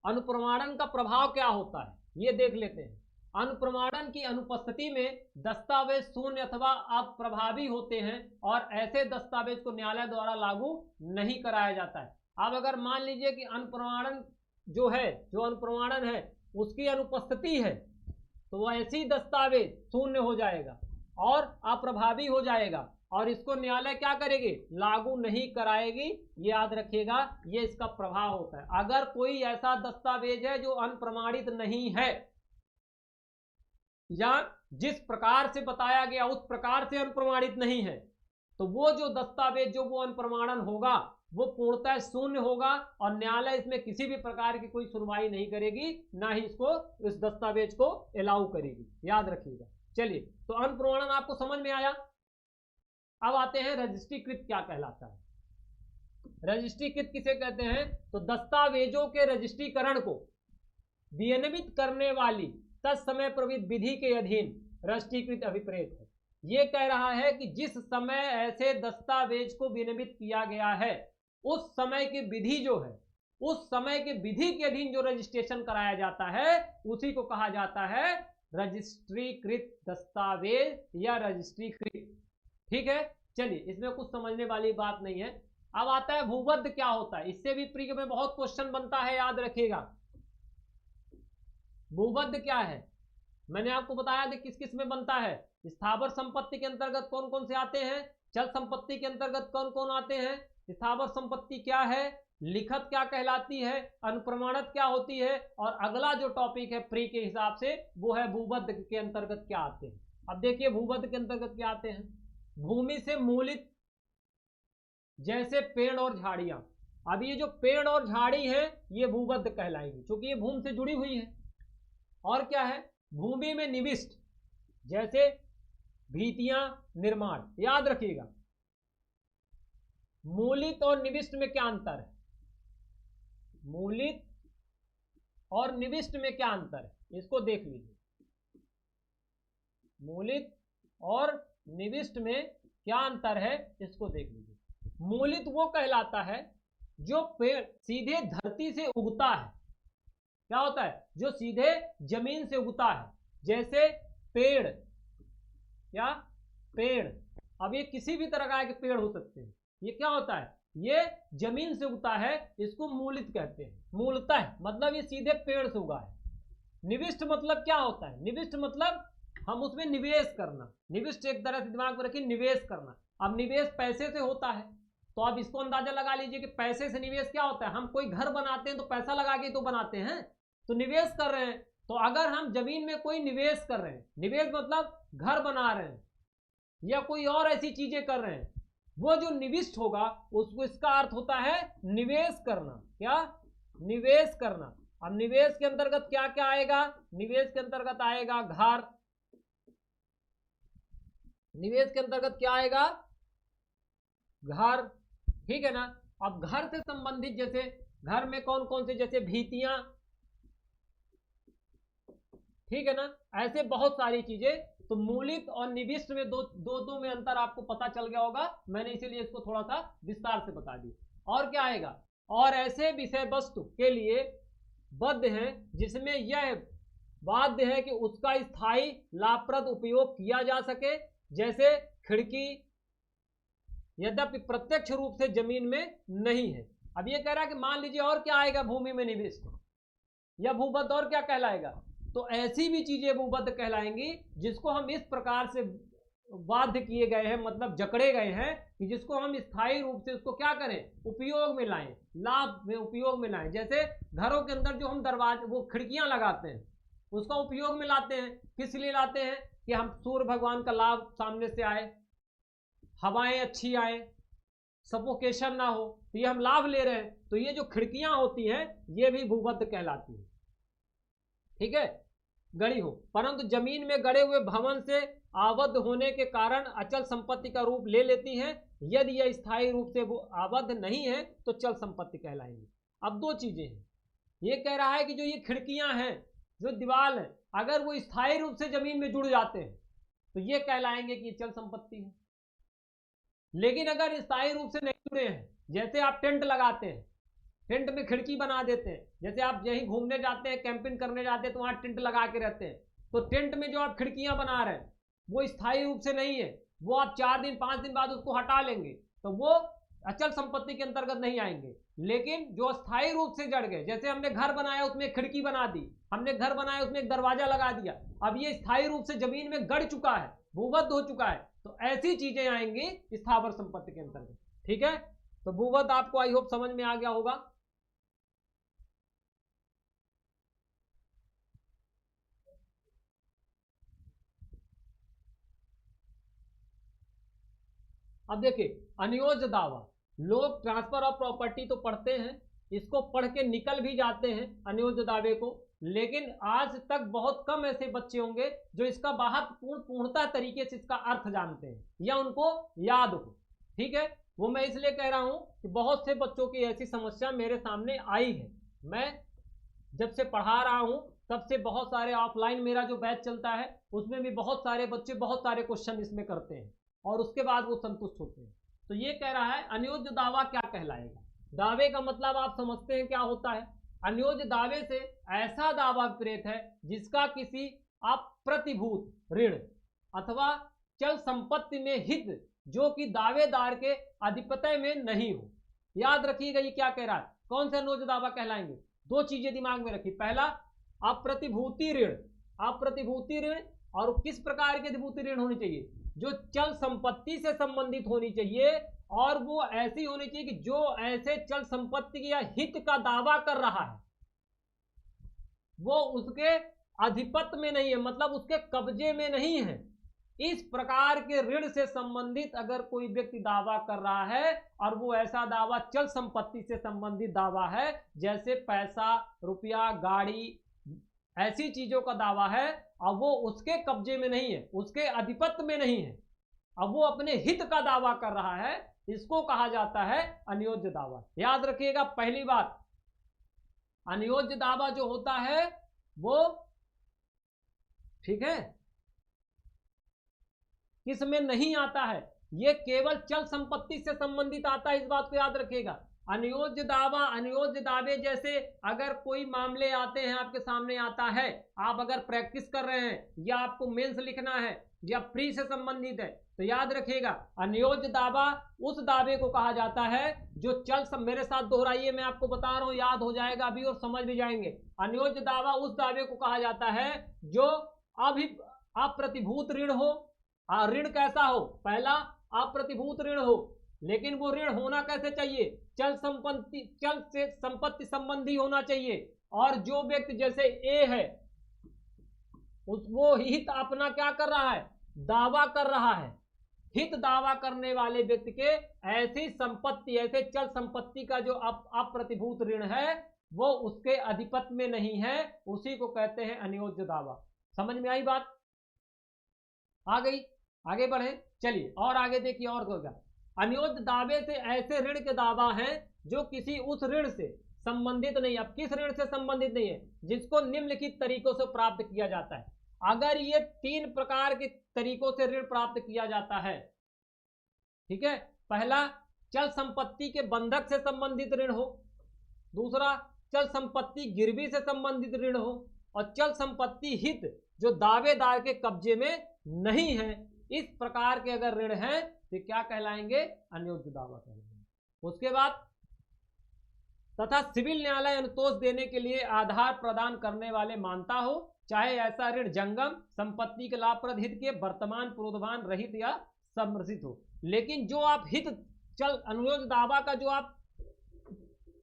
अनुप्रमाणन का प्रभाव क्या होता है, ये देख लेते हैं। अनुप्रमाणन की अनुपस्थिति में दस्तावेज शून्य अथवा अप्रभावी होते हैं और ऐसे दस्तावेज को न्यायालय द्वारा लागू नहीं कराया जाता है। अब अगर मान लीजिए कि अनुप्रमाणन जो है, जो अनुप्रमाणन है उसकी अनुपस्थिति है, तो ऐसी दस्तावेज शून्य हो जाएगा और अप्रभावी हो जाएगा, और इसको न्यायालय क्या करेगी? लागू नहीं कराएगी। ये याद रखिएगा, ये इसका प्रभाव होता है। अगर कोई ऐसा दस्तावेज है जो अनप्रमाणित नहीं है या जिस प्रकार से बताया गया उस प्रकार से अनप्रमाणित नहीं है, तो वो जो दस्तावेज जो वो अनप्रमाणन होगा वो पूर्णतः शून्य होगा और न्यायालय इसमें किसी भी प्रकार की कोई सुनवाई नहीं करेगी, ना ही इसको, इस दस्तावेज को अलाउ करेगी। याद रखिएगा। चलिए, तो अनप्रमाणन आपको समझ में आया। अब आते हैं रजिस्ट्रीकृत क्या कहलाता है। रजिस्ट्रीकृत किसे कहते हैं? तो दस्तावेजों के रजिस्ट्रीकरण को विनियमित करने वाली तत्समय प्रविध विधि के अधीन रजिस्ट्रीकृत अभिप्रेत है। ये कह रहा है कि जिस समय ऐसे दस्तावेज को विनियमित किया गया है, उस समय की विधि जो है, उस समय के विधि के अधीन जो रजिस्ट्रेशन कराया जाता है, उसी को कहा जाता है रजिस्ट्रीकृत दस्तावेज या रजिस्ट्रीकृत। ठीक है, चलिए, इसमें कुछ समझने वाली बात नहीं है। अब आता है भूबद्ध क्या होता है। इससे भी प्री में बहुत क्वेश्चन बनता है, याद रखिएगा। भूबद्ध क्या है? मैंने आपको बताया था किस किस में बनता है। स्थावर संपत्ति के अंतर्गत कौन कौन से आते हैं, चल संपत्ति के अंतर्गत कौन कौन आते हैं, स्थावर संपत्ति क्या है, लिखत क्या कहलाती है, अनुप्रमाणित क्या होती है, और अगला जो टॉपिक है प्री के हिसाब से वो है भूबद्ध के अंतर्गत क्या आते हैं। अब देखिए भूबद्ध के अंतर्गत क्या आते हैं। भूमि से मूलित जैसे पेड़ और झाड़ियां। अब ये जो पेड़ और झाड़ी है ये भूबद्ध कहलाएंगी, क्योंकि ये भूमि से जुड़ी हुई है। और क्या है? भूमि में निविष्ट जैसे भीतियां, निर्माण। याद रखिएगा, मूलित और निविष्ट में क्या अंतर है? मूलित और निविष्ट में क्या अंतर है, इसको देख लीजिए। मूलित और निविष्ट में क्या अंतर है, इसको देख लीजिए। मूलित वो कहलाता है जो पेड़ सीधे धरती से उगता है। क्या होता है? जो सीधे जमीन से उगता है, जैसे पेड़। क्या? पेड़। अब ये किसी भी तरह के पेड़ हो सकते हैं। ये क्या होता है? ये जमीन से उगता है, इसको मूलित कहते हैं। मूलतः मतलब ये सीधे पेड़ से उगा है। निविष्ट मतलब क्या होता है? निविष्ट मतलब हम उसमें निवेश करना। निविष्ट एक तरह से दिमाग में रखिए, निवेश करना। अब निवेश पैसे से होता है, तो आप इसको अंदाजा लगा लीजिए कि पैसे से निवेश क्या होता है। हम कोई घर बनाते हैं तो पैसा लगा के तो बनाते हैं, तो निवेश कर रहे हैं। तो अगर हम जमीन में कोई निवेश कर रहे हैं, निवेश मतलब घर बना रहे हैं या कोई और ऐसी चीजें कर रहे हैं, वो जो निविष्ट होगा उसको, इसका अर्थ होता है निवेश करना। क्या? निवेश करना। अब निवेश के अंतर्गत क्या क्या आएगा? निवेश के अंतर्गत आएगा घर। निवेश के अंतर्गत क्या आएगा? घर, ठीक है ना। अब घर से संबंधित जैसे घर में कौन कौन से, जैसे भीतियां, ठीक है ना, ऐसे बहुत सारी चीजें। तो मूलित और निविष्ट में दो में अंतर आपको पता चल गया होगा, मैंने इसीलिए इसको थोड़ा सा विस्तार से बता दिया। और क्या आएगा? और ऐसे विषय वस्तु के लिए बद्ध हैं जिसमें यह बाध्य है कि उसका स्थायी लाभप्रद उपयोग किया जा सके, जैसे खिड़की, यद्यपि प्रत्यक्ष रूप से जमीन में नहीं है। अब ये कह रहा है कि मान लीजिए और क्या आएगा भूमि में निवेश या भूबद्ध, और क्या कहलाएगा? तो ऐसी भी चीजें भूबद्ध कहलाएंगी जिसको हम इस प्रकार से बाध्य किए गए हैं, मतलब जकड़े गए हैं कि जिसको हम स्थायी रूप से उसको क्या करें, उपयोग में लाएं, लाभ में उपयोग में लाएं। जैसे घरों के अंदर जो हम दरवाजे वो खिड़कियां लगाते हैं उसका उपयोग में लाते हैं। किस लिए लाते हैं? कि हम सूर्य भगवान का लाभ सामने से आए, हवाएं अच्छी आए, सफोकेशन ना हो, तो ये हम लाभ ले रहे हैं। तो ये जो खिड़कियां होती हैं ये भी भूबद्ध कहलाती है, ठीक है, गड़ी हो। परंतु जमीन में गड़े हुए भवन से आबद्ध होने के कारण अचल संपत्ति का रूप ले लेती हैं। यदि यह स्थायी रूप से आबद्ध नहीं है तो चल संपत्ति कहलाएंगी। अब दो चीजें हैं, ये कह रहा है कि जो ये खिड़कियां हैं, जो दीवार है, अगर वो स्थायी रूप से जमीन में जुड़ जाते हैं तो ये कहलाएंगे कि चल संपत्ति है। लेकिन अगर स्थायी रूप से नहीं जुड़े हैं, जैसे आप टेंट लगाते हैं, टेंट में खिड़की बना देते हैं, जैसे आप यहीं घूमने जाते हैं, कैंपिंग करने जाते हैं तो वहां टेंट लगा के रहते हैं, तो टेंट में जो आप खिड़कियां बना रहे हैं वो स्थायी रूप से नहीं है, वो आप 4 दिन 5 दिन बाद उसको हटा लेंगे तो वो अचल संपत्ति के अंतर्गत नहीं आएंगे। लेकिन जो स्थायी रूप से जड़ गए, जैसे हमने घर बनाया उसमें खिड़की बना दी, हमने घर बनाया उसमें एक दरवाजा लगा दिया, अब ये स्थायी रूप से जमीन में गड़ चुका है, भूबद्ध हो चुका है, तो ऐसी चीजें आएंगी स्थावर संपत्ति के अंतर्गत, ठीक है। तो भूबद्ध आपको आई होप समझ में आ गया होगा। अब देखिए अनियोज्य दावा, लोग ट्रांसफर ऑफ प्रॉपर्टी तो पढ़ते हैं, इसको पढ़ के निकल भी जाते हैं अनियोज्य दावे को, लेकिन आज तक बहुत कम ऐसे बच्चे होंगे जो इसका पूर्णतः तरीके से इसका अर्थ जानते हैं या उनको याद हो, ठीक है। वो मैं इसलिए कह रहा हूं कि बहुत से बच्चों की ऐसी समस्या मेरे सामने आई है। मैं जब से पढ़ा रहा हूं तब से बहुत सारे ऑफलाइन मेरा जो बैच चलता है उसमें भी बहुत सारे बच्चे बहुत सारे क्वेश्चन इसमें करते हैं और उसके बाद वो संतुष्ट होते हैं। तो ये कह रहा है अनियोज्य दावा क्या कहलाएगा। दावे का मतलब आप समझते हैं क्या होता है। अनियोज्य दावे से ऐसा दावा प्रेत है जिसका किसी अप्रतिभूत ऋण अथवा चल संपत्ति में हित जो कि दावेदार के अधिपत्य में नहीं हो। याद रखिएगा ये क्या कह रहा है, कौन से अनियोज्य दावा कहलाएंगे। दो चीजें दिमाग में रखिए, पहला अप्रतिभूति ऋण, अप्रतिभूति ऋण, और किस प्रकार के अधिभूति ऋण होनी चाहिए, जो चल संपत्ति से संबंधित होनी चाहिए और वो ऐसी होनी चाहिए कि जो ऐसे चल संपत्ति या हित का दावा कर रहा है वो उसके अधिपत्य में नहीं है, मतलब उसके कब्जे में नहीं है। इस प्रकार के ऋण से संबंधित अगर कोई व्यक्ति दावा कर रहा है और वो ऐसा दावा चल संपत्ति से संबंधित दावा है, जैसे पैसा, रुपया, गाड़ी, ऐसी चीजों का दावा है, अब वो उसके कब्जे में नहीं है, उसके अधिपत्य में नहीं है, अब वो अपने हित का दावा कर रहा है, इसको कहा जाता है अनियोज्य दावा। याद रखिएगा पहली बात, अनियोज्य दावा जो होता है वो, ठीक है, किस में नहीं आता है, ये केवल चल संपत्ति से संबंधित आता है, इस बात को याद रखिएगा। अनियोज्य दावा, अनियोज्य दावे जैसे अगर कोई मामले आते हैं आपके सामने आता है, आप अगर प्रैक्टिस कर रहे हैं या आपको मेंस लिखना है या प्री से संबंधित है, तो याद रखिएगा अनियोज्य दावा उस दावे को कहा जाता है जो चल मेरे साथ दोहराइए, मैं आपको बता रहा हूं, याद हो जाएगा अभी और समझ भी जाएंगे। अनियोज्य दावा उस दावे को कहा जाता है जो अप्रतिभूत ऋण हो। ऋण कैसा हो, पहला अप्रतिभूत ऋण हो, लेकिन वो ऋण होना कैसे चाहिए, चल से संपत्ति संबंधी होना चाहिए। और जो व्यक्ति जैसे ए है वो हित अपना क्या कर रहा है, दावा कर रहा है, हित दावा करने वाले व्यक्ति के ऐसी संपत्ति, ऐसे चल संपत्ति का जो अप्रतिभूत ऋण है वो उसके अधिपत्य में नहीं है, उसी को कहते हैं अनियोज्य दावा। समझ में आई बात? आ गई? आगे बढ़े, चलिए और आगे देखिए और क्या। अनियोज्य दावे से ऐसे ऋण के दावा हैं जो किसी उस ऋण से संबंधित नहीं। अब किस ऋण से संबंधित नहीं है? जिसको निम्नलिखित तरीकों से प्राप्त किया जाता है। अगर ये 3 प्रकार के तरीकों से ऋण प्राप्त किया जाता है, ठीक है। पहला, चल संपत्ति के बंधक से संबंधित ऋण हो। दूसरा, चल संपत्ति गिरवी से संबंधित ऋण हो। और चल संपत्ति हित जो दावेदार के कब्जे में नहीं है। इस प्रकार के अगर ऋण हैं तो क्या कहलाएंगे? अनियोज्य दावा कहलाएंगे। उसके बाद, तथा सिविल न्यायालय अनुतोष देने के लिए आधार प्रदान करने वाले मानता हो, चाहे ऐसा ऋण जंगम संपत्ति के लाभप्रद हित के वर्तमान पूर्वधान रहित या समर्थित हो। लेकिन जो आप हित चल अनियोज्य दावा का जो आप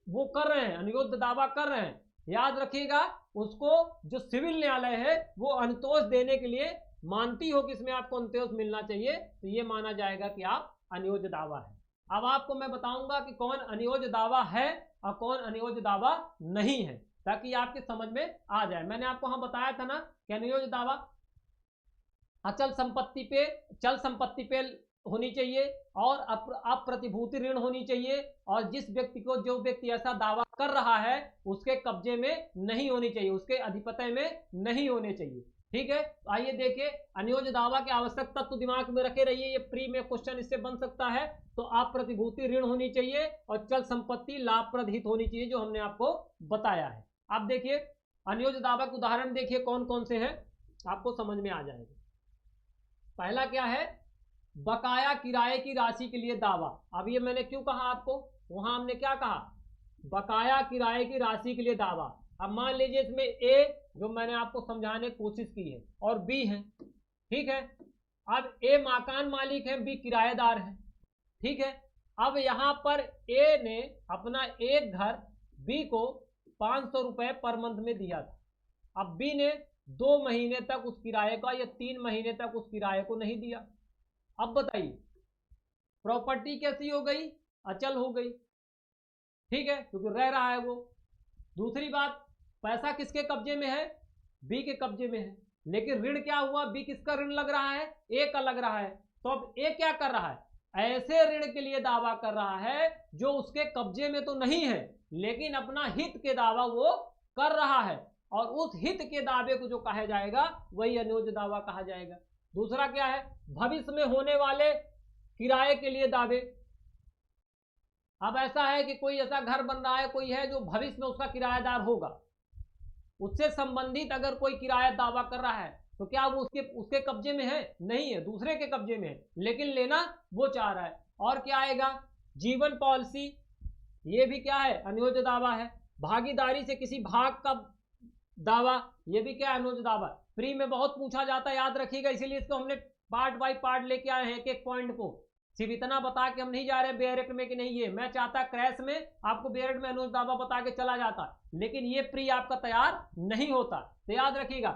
वो कर रहे हैं, अनियोज्य दावा कर रहे हैं, याद रखिएगा उसको जो सिविल न्यायालय है वो अनुतोष देने के लिए मानती हो कि इसमें आपको अनुतोष मिलना चाहिए, तो ये माना जाएगा कि आप अनियोज्य दावा है। अब आपको मैं बताऊंगा कि कौन अनियोज्य दावा है और कौन अनियोज्य दावा नहीं है, ताकि आपके समझ में आ जाए। मैंने आपको हाँ बताया था ना कि अनियोज्य दावा अचल संपत्ति पे होनी चाहिए और अप्रतिभूति ऋण होनी चाहिए, और जिस व्यक्ति को जो व्यक्ति ऐसा दावा कर रहा है उसके कब्जे में नहीं होनी चाहिए, उसके अधिपत्य में नहीं होने चाहिए। ठीक है, तो आइए देखिए अनियोज्य दावा के आवश्यक तत्व दिमाग में रखे रहिए, ये प्री में क्वेश्चन इससे बन सकता है। तो अप्रतिभूति ऋण होनी चाहिए और चल संपत्ति लाभप्रद हित होनी चाहिए, जो हमने आपको बताया है। आप देखिए अनियोज्य दावा के उदाहरण देखिए कौन कौन से हैं, आपको समझ में आ जाएगा। पहला क्या है? बकाया किराए की राशि के लिए दावा। अब ये मैंने क्यों कहा आपको, वहां हमने क्या कहा? बकाया किराए की राशि के लिए दावा। अब मान लीजिए इसमें ए जो मैंने आपको समझाने की कोशिश की है और बी है, ठीक है। अब ए मकान मालिक है, बी किराएदार है, ठीक है। अब यहां पर ए ने अपना एक घर बी को 500 रुपए पर मंथ में दिया था। अब बी ने 2 महीने तक उस किराए का या 3 महीने तक उस किराए को नहीं दिया। अब बताइए प्रॉपर्टी कैसी हो गई? अचल हो गई, ठीक है, क्योंकि रह रहा है वो। दूसरी बात, पैसा किसके कब्जे में है? बी के कब्जे में है। लेकिन ऋण क्या हुआ? बी किसका ऋण लग रहा है? ए का लग रहा है। तो अब ए क्या कर रहा है? ऐसे ऋण के लिए दावा कर रहा है जो उसके कब्जे में तो नहीं है, लेकिन अपना हित के दावा वो कर रहा है, और उस हित के दावे को जो कहा जाएगा वही अनियोज्य दावा कहा जाएगा। दूसरा क्या है? भविष्य में होने वाले किराए के लिए दावे। अब ऐसा है कि कोई ऐसा घर बन रहा है, कोई है जो भविष्य में उसका किराएदार होगा, उससे संबंधित अगर कोई किराया दावा कर रहा है तो क्या वो उसके कब्जे में है? नहीं है, दूसरे के कब्जे में है, लेकिन लेना वो चाह रहा है। और क्या आएगा? जीवन पॉलिसी, ये भी क्या है? अनियोज्य दावा है। भागीदारी से किसी भाग का दावा, ये भी क्या? अनियोज्य दावा। प्री में बहुत पूछा जाता है, याद रखिएगा, इसीलिए इसको हमने पार्ट बाय पार्ट लेके आए हैं, एक एक पॉइंट को। सिर्फ इतना बता के हम नहीं जा रहे बेयरेक्ट में कि नहीं ये मैं चाहता क्रैश में आपको बेयरेक्ट में अनियोज्य दावा बता के चला जाता, लेकिन ये प्री आपका तैयार नहीं होता। तो याद रखिएगा,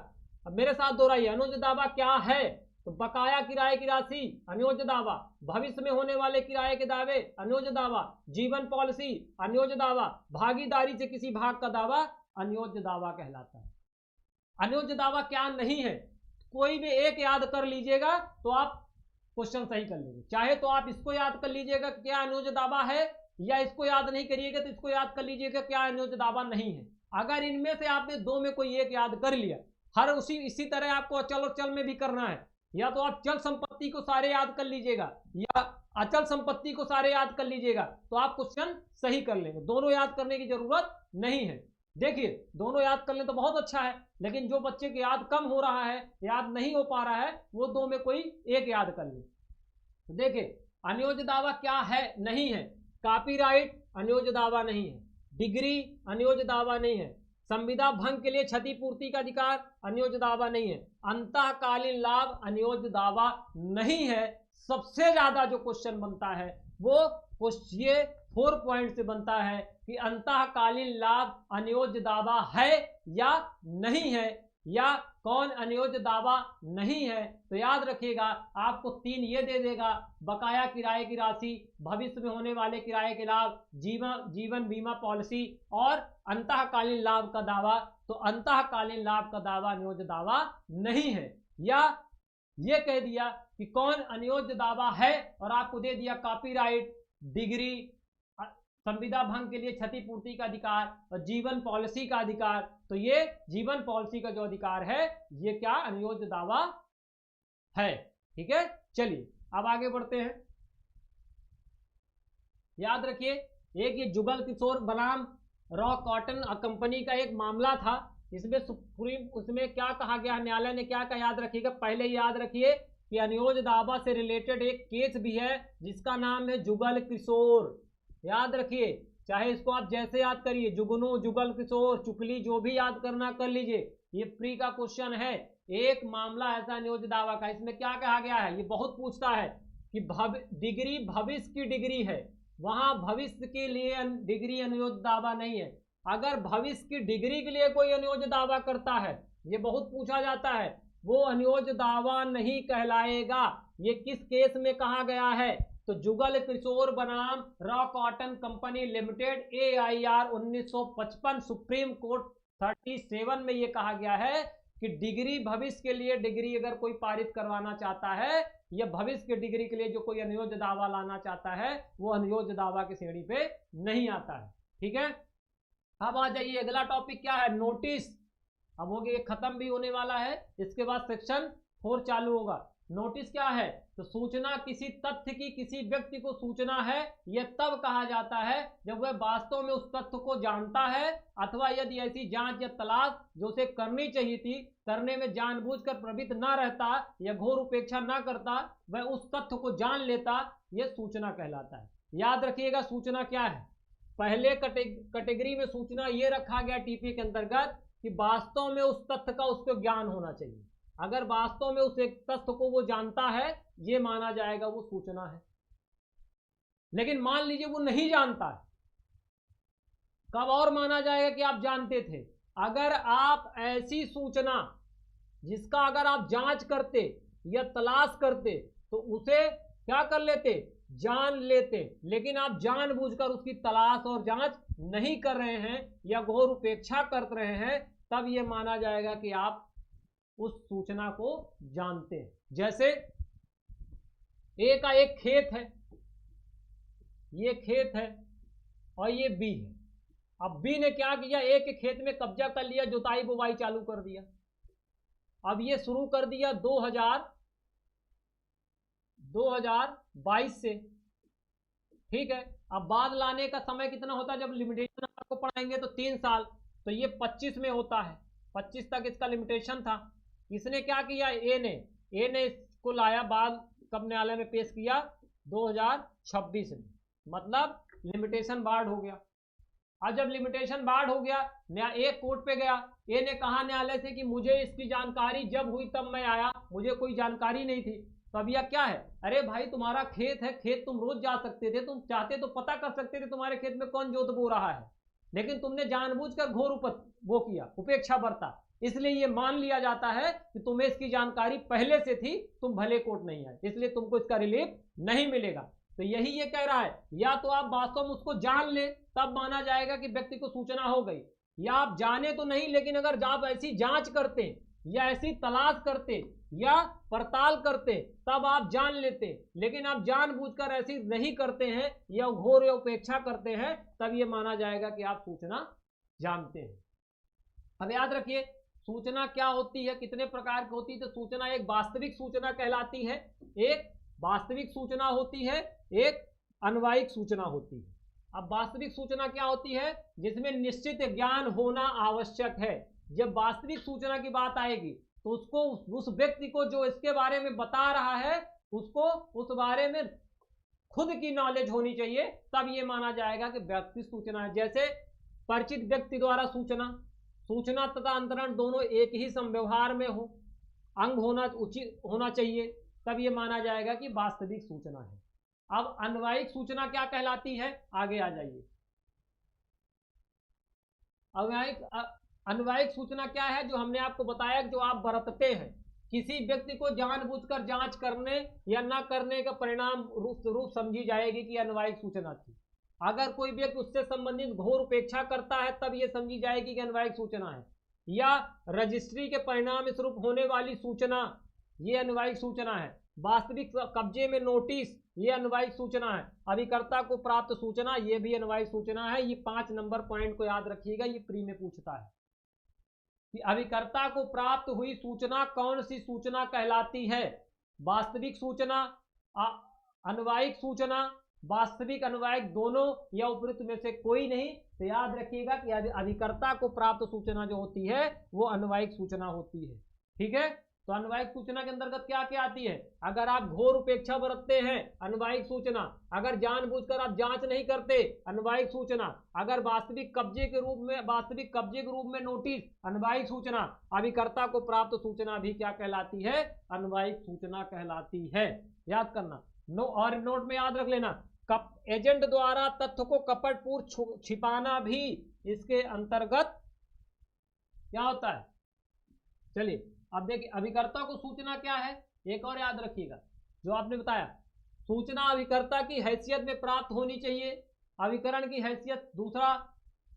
अब मेरे साथ दोहराइए, अनियोज्य दावा क्या है? तो बकाया किराए की राशि अनियोज्य दावा, भविष्य में होने वाले किराए के दावे अनियोज्य दावा, जीवन पॉलिसी अनियोज्य दावा, भागीदारी से किसी भाग का दावा अनियोज्य दावा कहलाता है। अनियोज्य दावा क्या नहीं है? कोई भी एक याद कर लीजिएगा तो आप क्वेश्चन सही कर लेंगे। चाहे तो आप इसको याद कर लीजिएगा क्या अनियोज्य दावा है, या इसको याद नहीं करिएगा तो इसको याद कर लीजिएगा क्या अनियोज्य दावा नहीं है। अगर इनमें से आपने दो में कोई एक याद कर लिया, हर इसी तरह आपको अचल और चल में भी करना है। या तो आप चल संपत्ति को सारे याद कर लीजिएगा या अचल संपत्ति को सारे याद कर लीजिएगा, तो आप क्वेश्चन सही कर लेंगे। दोनों याद करने की जरूरत नहीं है। देखिए दोनों याद कर लें तो बहुत अच्छा है, लेकिन जो बच्चे के याद कम हो रहा है, याद नहीं हो पा रहा है, वो दो में कोई एक याद कर ले। तो देखिए अनियोज्य दावा क्या है, नहीं है। कॉपीराइट अनियोज्य दावा नहीं है, डिग्री अनियोज्य दावा नहीं है, संविदा भंग के लिए क्षतिपूर्ति का अधिकार अनियोज्य दावा नहीं है, अंतःकालीन लाभ अनियोज्य दावा नहीं है। सबसे ज्यादा जो क्वेश्चन बनता है वो ये 4 पॉइंट से बनता है कि अंतःकालीन लाभ अनियोज्य दावा है या नहीं है। या कौन अनियोज्य दावा नहीं है? तो याद रखिएगा आपको 3 ये दे देगा, बकाया किराए की राशि, भविष्य में होने वाले किराए के लाभ, जीवन बीमा पॉलिसी और अंतःकालीन लाभ का दावा। तो अंतःकालीन लाभ का दावा अनियोज्य दावा नहीं है। या ये कह दिया कि कौन अनियोज्य दावा है और आपको दे दिया कॉपीराइट, डिग्री, संविदा भंग के लिए क्षतिपूर्ति का अधिकार और जीवन पॉलिसी का अधिकार। तो ये जीवन पॉलिसी का जो अधिकार है ये क्या अनियोज्य दावा है। ठीक है, चलिए अब आगे बढ़ते हैं। याद रखिए एक ये जुगल किशोर बनाम रॉ कॉटन कंपनी का एक मामला था। इसमें सुप्रीम उसमें क्या कहा गया, न्यायालय ने क्या कहा, याद रखिएगा। पहले याद रखिए कि अनियोज्य दावा से रिलेटेड एक केस भी है जिसका नाम है जुगल किशोर। याद रखिए, चाहे इसको आप जैसे याद करिए, जुगनू, जुगल किशोर, चुकली, जो भी याद करना कर लीजिए, ये फ्री का क्वेश्चन है। एक मामला ऐसा अनियोज्य दावा का, इसमें क्या कहा गया है, ये बहुत पूछता है कि डिग्री भविष्य की डिग्री है, वहां भविष्य के लिए डिग्री अनियोज्य दावा नहीं है। अगर भविष्य की डिग्री के लिए कोई अनियोज्य दावा करता है, ये बहुत पूछा जाता है, वो अनियोज्य दावा नहीं कहलाएगा। ये किस केस में कहा गया है? तो जुगल किशोर बनाम raw cotton company limited AIR 1955 supreme court 37 में ये कहा गया है कि डिग्री भविष्य के लिए डिग्री अगर कोई पारित करवाना चाहता है या भविष्य के डिग्री के लिए जो कोई अनियोज्य दावा लाना चाहता है वो अनियोज्य दावा की श्रेणी पे नहीं आता है। ठीक है, अब आ जाइए अगला टॉपिक क्या है, नोटिस। अब हो गया, खत्म भी होने वाला है, इसके बाद सेक्शन 4 चालू होगा। नोटिस क्या है? तो सूचना, किसी तथ्य की किसी व्यक्ति को सूचना है, यह तब कहा जाता है जब वह वास्तव में उस तथ्य को जानता है अथवा यदि ऐसी जांच या तलाश जो उसे करनी चाहिए थी करने में जानबूझकर प्रवृत्त न रहता या घोर उपेक्षा न करता, वह उस तथ्य को जान लेता, यह सूचना कहलाता है। याद रखिएगा सूचना क्या है। पहले कैटेगरी में सूचना ये रखा गया टीपी के अंतर्गत कि वास्तव में उस तथ्य का उसको ज्ञान होना चाहिए। अगर वास्तव में उस एक तथ्य को वो जानता है, ये माना जाएगा वो सूचना है। लेकिन मान लीजिए वो नहीं जानता है, कब और माना जाएगा कि आप जानते थे? अगर आप ऐसी सूचना जिसका अगर आप जांच करते या तलाश करते तो उसे क्या कर लेते, जान लेते, लेकिन आप जानबूझकर उसकी तलाश और जांच नहीं कर रहे हैं या घोर उपेक्षा कर रहे हैं, तब यह माना जाएगा कि आप उस सूचना को जानते हैं। जैसे ए का एक खेत है, ये खेत है और ये बी है। अब बी ने क्या किया, ए के खेत में कब्जा कर लिया, जुताई बुवाई चालू कर दिया। अब ये शुरू कर दिया 2022 से। ठीक है, अब बाद लाने का समय कितना होता है, जब लिमिटेशन आपको पढ़ाएंगे तो 3 साल, तो ये 25 में होता है, 25 तक इसका लिमिटेशन था। इसने क्या किया, ए ने इसको लाया बाद कब न्यायालय में पेश किया, 2026 में, मतलब लिमिटेशन बाढ़ हो गया। अब जब लिमिटेशन बाढ़ हो गया, एक कोर्ट पे गया, ए ने कहा न्यायालय से कि मुझे इसकी जानकारी जब हुई तब मैं आया, मुझे कोई जानकारी नहीं थी। तो अब यह क्या है, अरे भाई तुम्हारा खेत है, खेत तुम रोज जा सकते थे, तुम चाहते तो पता कर सकते थे तुम्हारे खेत में कौन जोत बो रहा है, लेकिन तुमने जानबूझकर घोर वो किया, उपेक्षा बरता, इसलिए ये मान लिया जाता है कि तुम्हें इसकी जानकारी पहले से थी, तुम भले कोर्ट नहीं आए, इसलिए तुमको इसका रिलीफ नहीं मिलेगा। तो यही ये कह रहा है, या तो आप वास्तव में उसको जान ले तब माना जाएगा कि व्यक्ति को सूचना हो गई, या आप जाने तो नहीं लेकिन अगर आप ऐसी जांच करते या ऐसी तलाश करते या पड़ताल करते तब आप जान लेते, लेकिन आप जानबूझकर ऐसी नहीं करते हैं या घोर उपेक्षा करते हैं, तब ये माना जाएगा कि आप सूचना जानते हैं। अब याद रखिए सूचना क्या होती है, कितने प्रकार की होती है। तो सूचना एक वास्तविक सूचना कहलाती है, एक वास्तविक सूचना होती है, एक अन्वयिक सूचना होती है। अब वास्तविक सूचना क्या होती है, जिसमें निश्चित ज्ञान होना आवश्यक है। जब वास्तविक सूचना की बात आएगी तो उसको उस व्यक्ति को जो इसके बारे में बता रहा है उसको उस बारे में खुद की नॉलेज होनी चाहिए, तब ये माना जाएगा कि व्यक्ति सूचना है। जैसे परिचित व्यक्ति द्वारा सूचना, सूचना तथा अंतरण दोनों एक ही संव्यवहार में हो, अंग होना उचित होना चाहिए, तब ये माना जाएगा कि वास्तविक सूचना है। अब अन्वयिक सूचना क्या कहलाती है, आगे आ जाइए। अनवैयिक सूचना क्या है? जो हमने आपको बताया कि जो आप बरतते हैं, किसी व्यक्ति को जानबूझकर जांच करने या न करने का परिणाम रूप समझी जाएगी कि अनवैयिक सूचना थी। अगर कोई व्यक्ति उससे संबंधित घोर उपेक्षा करता है तब यह समझी जाएगी कि अनवैयिक सूचना है। या रजिस्ट्री के परिणाम स्वरूप होने वाली सूचना, ये अनवैयिक सूचना है। वास्तविक कब्जे में नोटिस, ये अनवैयिक सूचना है। अभिकर्ता को प्राप्त सूचना, ये भी अनवैयिक सूचना है। ये 5 नंबर पॉइंट को याद रखिएगा, ये प्री में पूछता है कि अभिकर्ता को प्राप्त हुई सूचना कौन सी सूचना कहलाती है? वास्तविक सूचना, अनवैयिक सूचना, वास्तविक अनवैयिक दोनों, या उपयुक्त में से कोई नहीं। तो याद रखिएगा कि अभिकर्ता को प्राप्त सूचना जो होती है वो अनवैयिक सूचना होती है। ठीक है, तो अनवैयिक सूचना के अंतर्गत क्या क्या आती है? अगर आप घोर उपेक्षा बरतते हैं, अनवैयिक सूचना। अगर जानबूझकर आप जांच नहीं करते, अनवैयिक सूचना। अगर वास्तविक कब्जे के रूप में नोटिस, अनवैयिक सूचना। अभिकर्ता को प्राप्त सूचना भी क्या कहलाती है? अनवैयिक सूचना कहलाती है। याद करना। और नोट में याद रख लेना, एजेंट द्वारा तथ्य को कपटपूर्व छिपाना भी इसके अंतर्गत क्या होता है? चलिए अब देखिए, अभिकर्ता को सूचना क्या है, एक और याद रखिएगा जो आपने बताया। सूचना अभिकर्ता की हैसियत में प्राप्त होनी चाहिए, अभिकरण की हैसियत। दूसरा,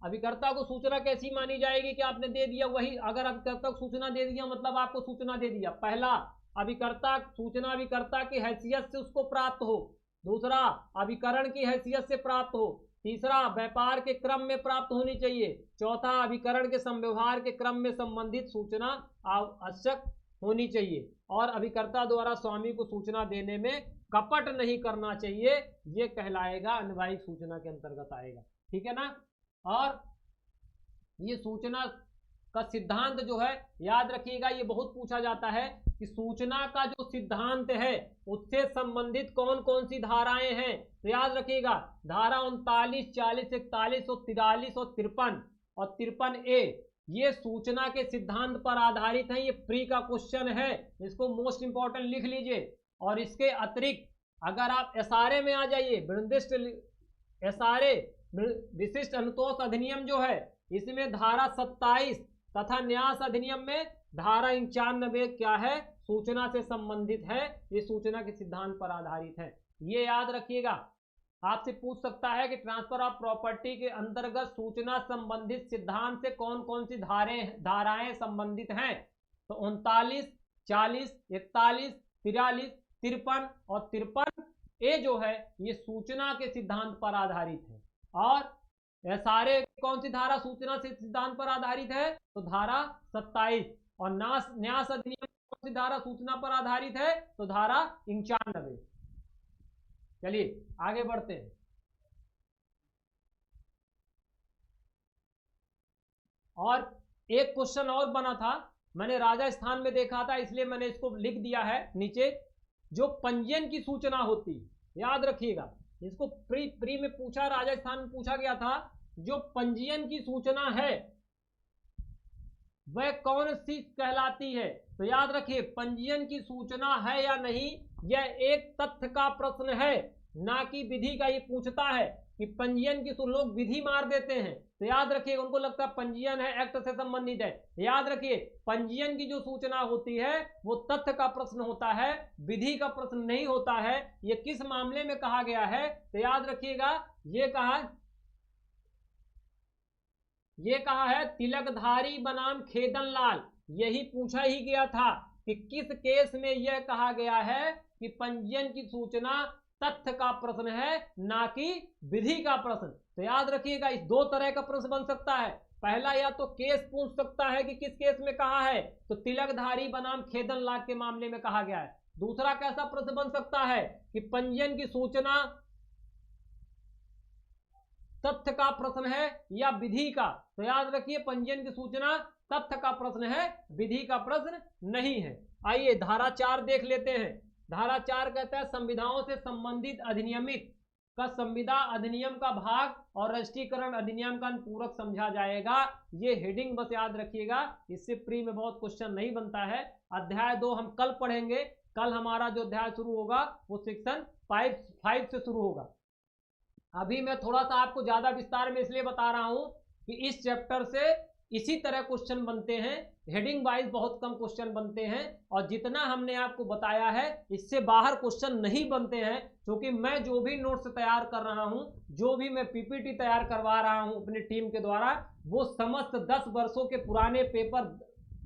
अभिकर्ता को सूचना कैसी मानी जाएगी कि आपने दे दिया वही। अगर अभिकर्ता को सूचना दे दिया मतलब आपको सूचना दे दिया। पहला, अभिकर्ता सूचना अभिकर्ता की हैसियत से उसको प्राप्त हो। दूसरा, अभिकरण की हैसियत से प्राप्त हो। तीसरा, व्यापार के क्रम में प्राप्त होनी चाहिए। चौथा, अभिकरण के संव्यवहार के क्रम में संबंधित सूचना आवश्यक होनी चाहिए। और अभिकर्ता द्वारा स्वामी को सूचना देने में कपट नहीं करना चाहिए, ये कहलाएगा अनवैयिक सूचना के अंतर्गत आएगा। ठीक है ना। और ये सूचना का सिद्धांत जो है याद रखिएगा, ये बहुत पूछा जाता है कि सूचना का जो सिद्धांत है उससे संबंधित कौन कौन सी धाराएं हैं। तो याद रखिएगा, धारा 39, 40, 41 और 43 और 53 और 53A ये सूचना के सिद्धांत पर आधारित हैं। ये प्री का क्वेश्चन है, इसको मोस्ट इंपॉर्टेंट लिख लीजिए। और इसके अतिरिक्त अगर आप एसआरए में आ जाइए, विशिष्ट अनुतोष अधिनियम जो है इसमें धारा 27 तथा न्यास अधिनियम में धारा 95 क्या है? सूचना से संबंधित है। ये सूचना के सिद्धांत पर आधारित है, ये याद रखिएगा। आपसे पूछ सकता है कि ट्रांसफर ऑफ प्रॉपर्टी के अंतर्गत सूचना संबंधित सिद्धांत से कौन कौन सी धाराएं संबंधित हैं। तो 39, 40, 41, 43, 53 और 53A जो है ये सूचना के सिद्धांत पर आधारित है। और यह सारे कौन सी धारा सूचना से सिद्धांत पर आधारित है? तो धारा 27। और न्यास अधिनियम कौन सी धारा सूचना पर आधारित है? तो धारा 95। चलिए आगे बढ़ते हैं। और एक क्वेश्चन और बना था, मैंने राजस्थान में देखा था इसलिए मैंने इसको लिख दिया है नीचे। जो पंजीयन की सूचना होती, याद रखिएगा, इसको प्री में पूछा, राजस्थान में पूछा गया था। जो पंजीयन की सूचना है वह कौन सी कहलाती है? तो याद रखिए, पंजीयन की सूचना है या नहीं, यह एक तथ्य का प्रश्न है, ना कि विधि का। ये पूछता है कि पंजीयन की लोग विधि मार देते हैं, तो याद रखिए उनको लगता है पंजीयन है, एक्ट से संबंधित है। याद रखिए, पंजीयन की जो सूचना होती है वो तथ्य का प्रश्न होता है, विधि का प्रश्न नहीं होता है। ये किस मामले में कहा गया है? तो याद रखिएगा, ये कहा है तिलकधारी बनाम खेदन लाल। यही पूछा ही गया था कि किस केस में यह कहा गया है कि पंजीयन की सूचना तथ्य का प्रश्न है, ना कि विधि का प्रश्न। तो याद रखिएगा, इस दो तरह का प्रश्न बन सकता है। पहला, या तो केस पूछ सकता है कि किस केस में कहा है, तो तिलकधारी बनाम खेदन लाल के मामले में कहा गया है। दूसरा कैसा प्रश्न बन सकता है कि पंजीयन की सूचना तथ्य का प्रश्न है या विधि का। तो याद रखिए, पंजीयन की सूचना तथ्य का प्रश्न है, विधि का प्रश्न नहीं है। आइए धारा 4 देख लेते हैं। धारा 4 कहता है संविधाओं से संबंधित अधिनियमित का संविदा अधिनियम का भाग और राष्ट्रीयकरण अधिनियम का अनुपूरक समझा जाएगा। ये हेडिंग बस याद रखिएगा, इससे प्री में बहुत क्वेश्चन नहीं बनता है। अध्याय 2 हम कल पढ़ेंगे। कल हमारा जो अध्याय शुरू होगा वो सेक्शन 5 से शुरू होगा। अभी मैं थोड़ा सा आपको ज्यादा विस्तार में इसलिए बता रहा हूं कि इस चैप्टर से इसी तरह क्वेश्चन बनते हैं, हेडिंग वाइज बहुत कम क्वेश्चन बनते हैं, और जितना हमने आपको बताया है इससे बाहर क्वेश्चन नहीं बनते हैं, क्योंकि मैं जो भी नोट्स तैयार कर रहा हूं, जो भी मैं पीपीटी तैयार करवा रहा हूं अपनी टीम के द्वारा, वो समस्त 10 वर्षों के पुराने पेपर,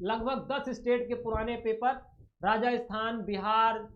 लगभग 10 स्टेट के पुराने paper, Rajasthan, Bihar,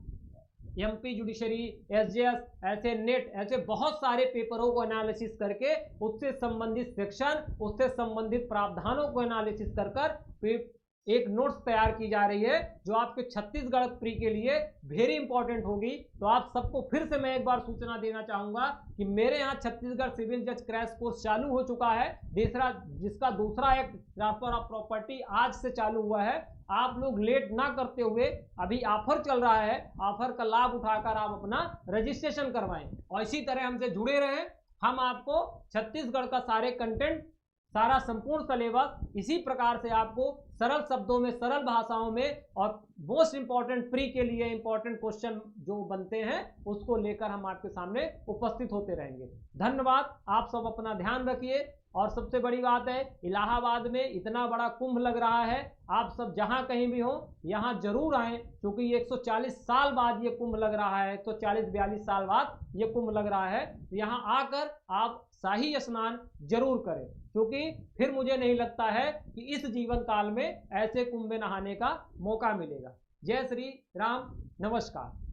MP judiciary, SJS, ऐसे नेट, ऐसे बहुत सारे पेपरों को एनालिसिस करके उससे संबंधित सेक्शन, उससे संबंधित प्रावधानों को एनालिसिस कर एक नोट्स तैयार की जा रही है, जो आपके छत्तीसगढ़ प्री के लिए वेरी इंपॉर्टेंट होगी। तो आप सबको फिर से मैं एक बार सूचना देना चाहूंगा कि मेरे यहाँ छत्तीसगढ़ सिविल जज क्रैश कोर्स चालू हो चुका है, जिसका दूसरा एक ट्रांसफर ऑफ प्रॉपर्टी आज से चालू हुआ है। आप लोग लेट ना करते हुए, अभी ऑफर चल रहा है, ऑफर का लाभ उठाकर आप अपना रजिस्ट्रेशन करवाएं, और इसी तरह हमसे जुड़े रहें। हम आपको छत्तीसगढ़ का सारे कंटेंट, सारा संपूर्ण सिलेबस इसी प्रकार से आपको सरल शब्दों में, सरल भाषाओं में, और मोस्ट इंपॉर्टेंट प्री के लिए इंपॉर्टेंट क्वेश्चन जो बनते हैं उसको लेकर हम आपके सामने उपस्थित होते रहेंगे। धन्यवाद। आप सब अपना ध्यान रखिए। और सबसे बड़ी बात है, इलाहाबाद में इतना बड़ा कुंभ लग रहा है, आप सब जहां कहीं भी हो यहां जरूर आएं, क्योंकि ये 140 साल बाद ये कुंभ लग रहा है, 140-42 साल बाद ये कुंभ लग रहा है। यहां आकर आप शाही स्नान जरूर करें, क्योंकि फिर मुझे नहीं लगता है कि इस जीवन काल में ऐसे कुंभ में नहाने का मौका मिलेगा। जय श्री राम, नमस्कार।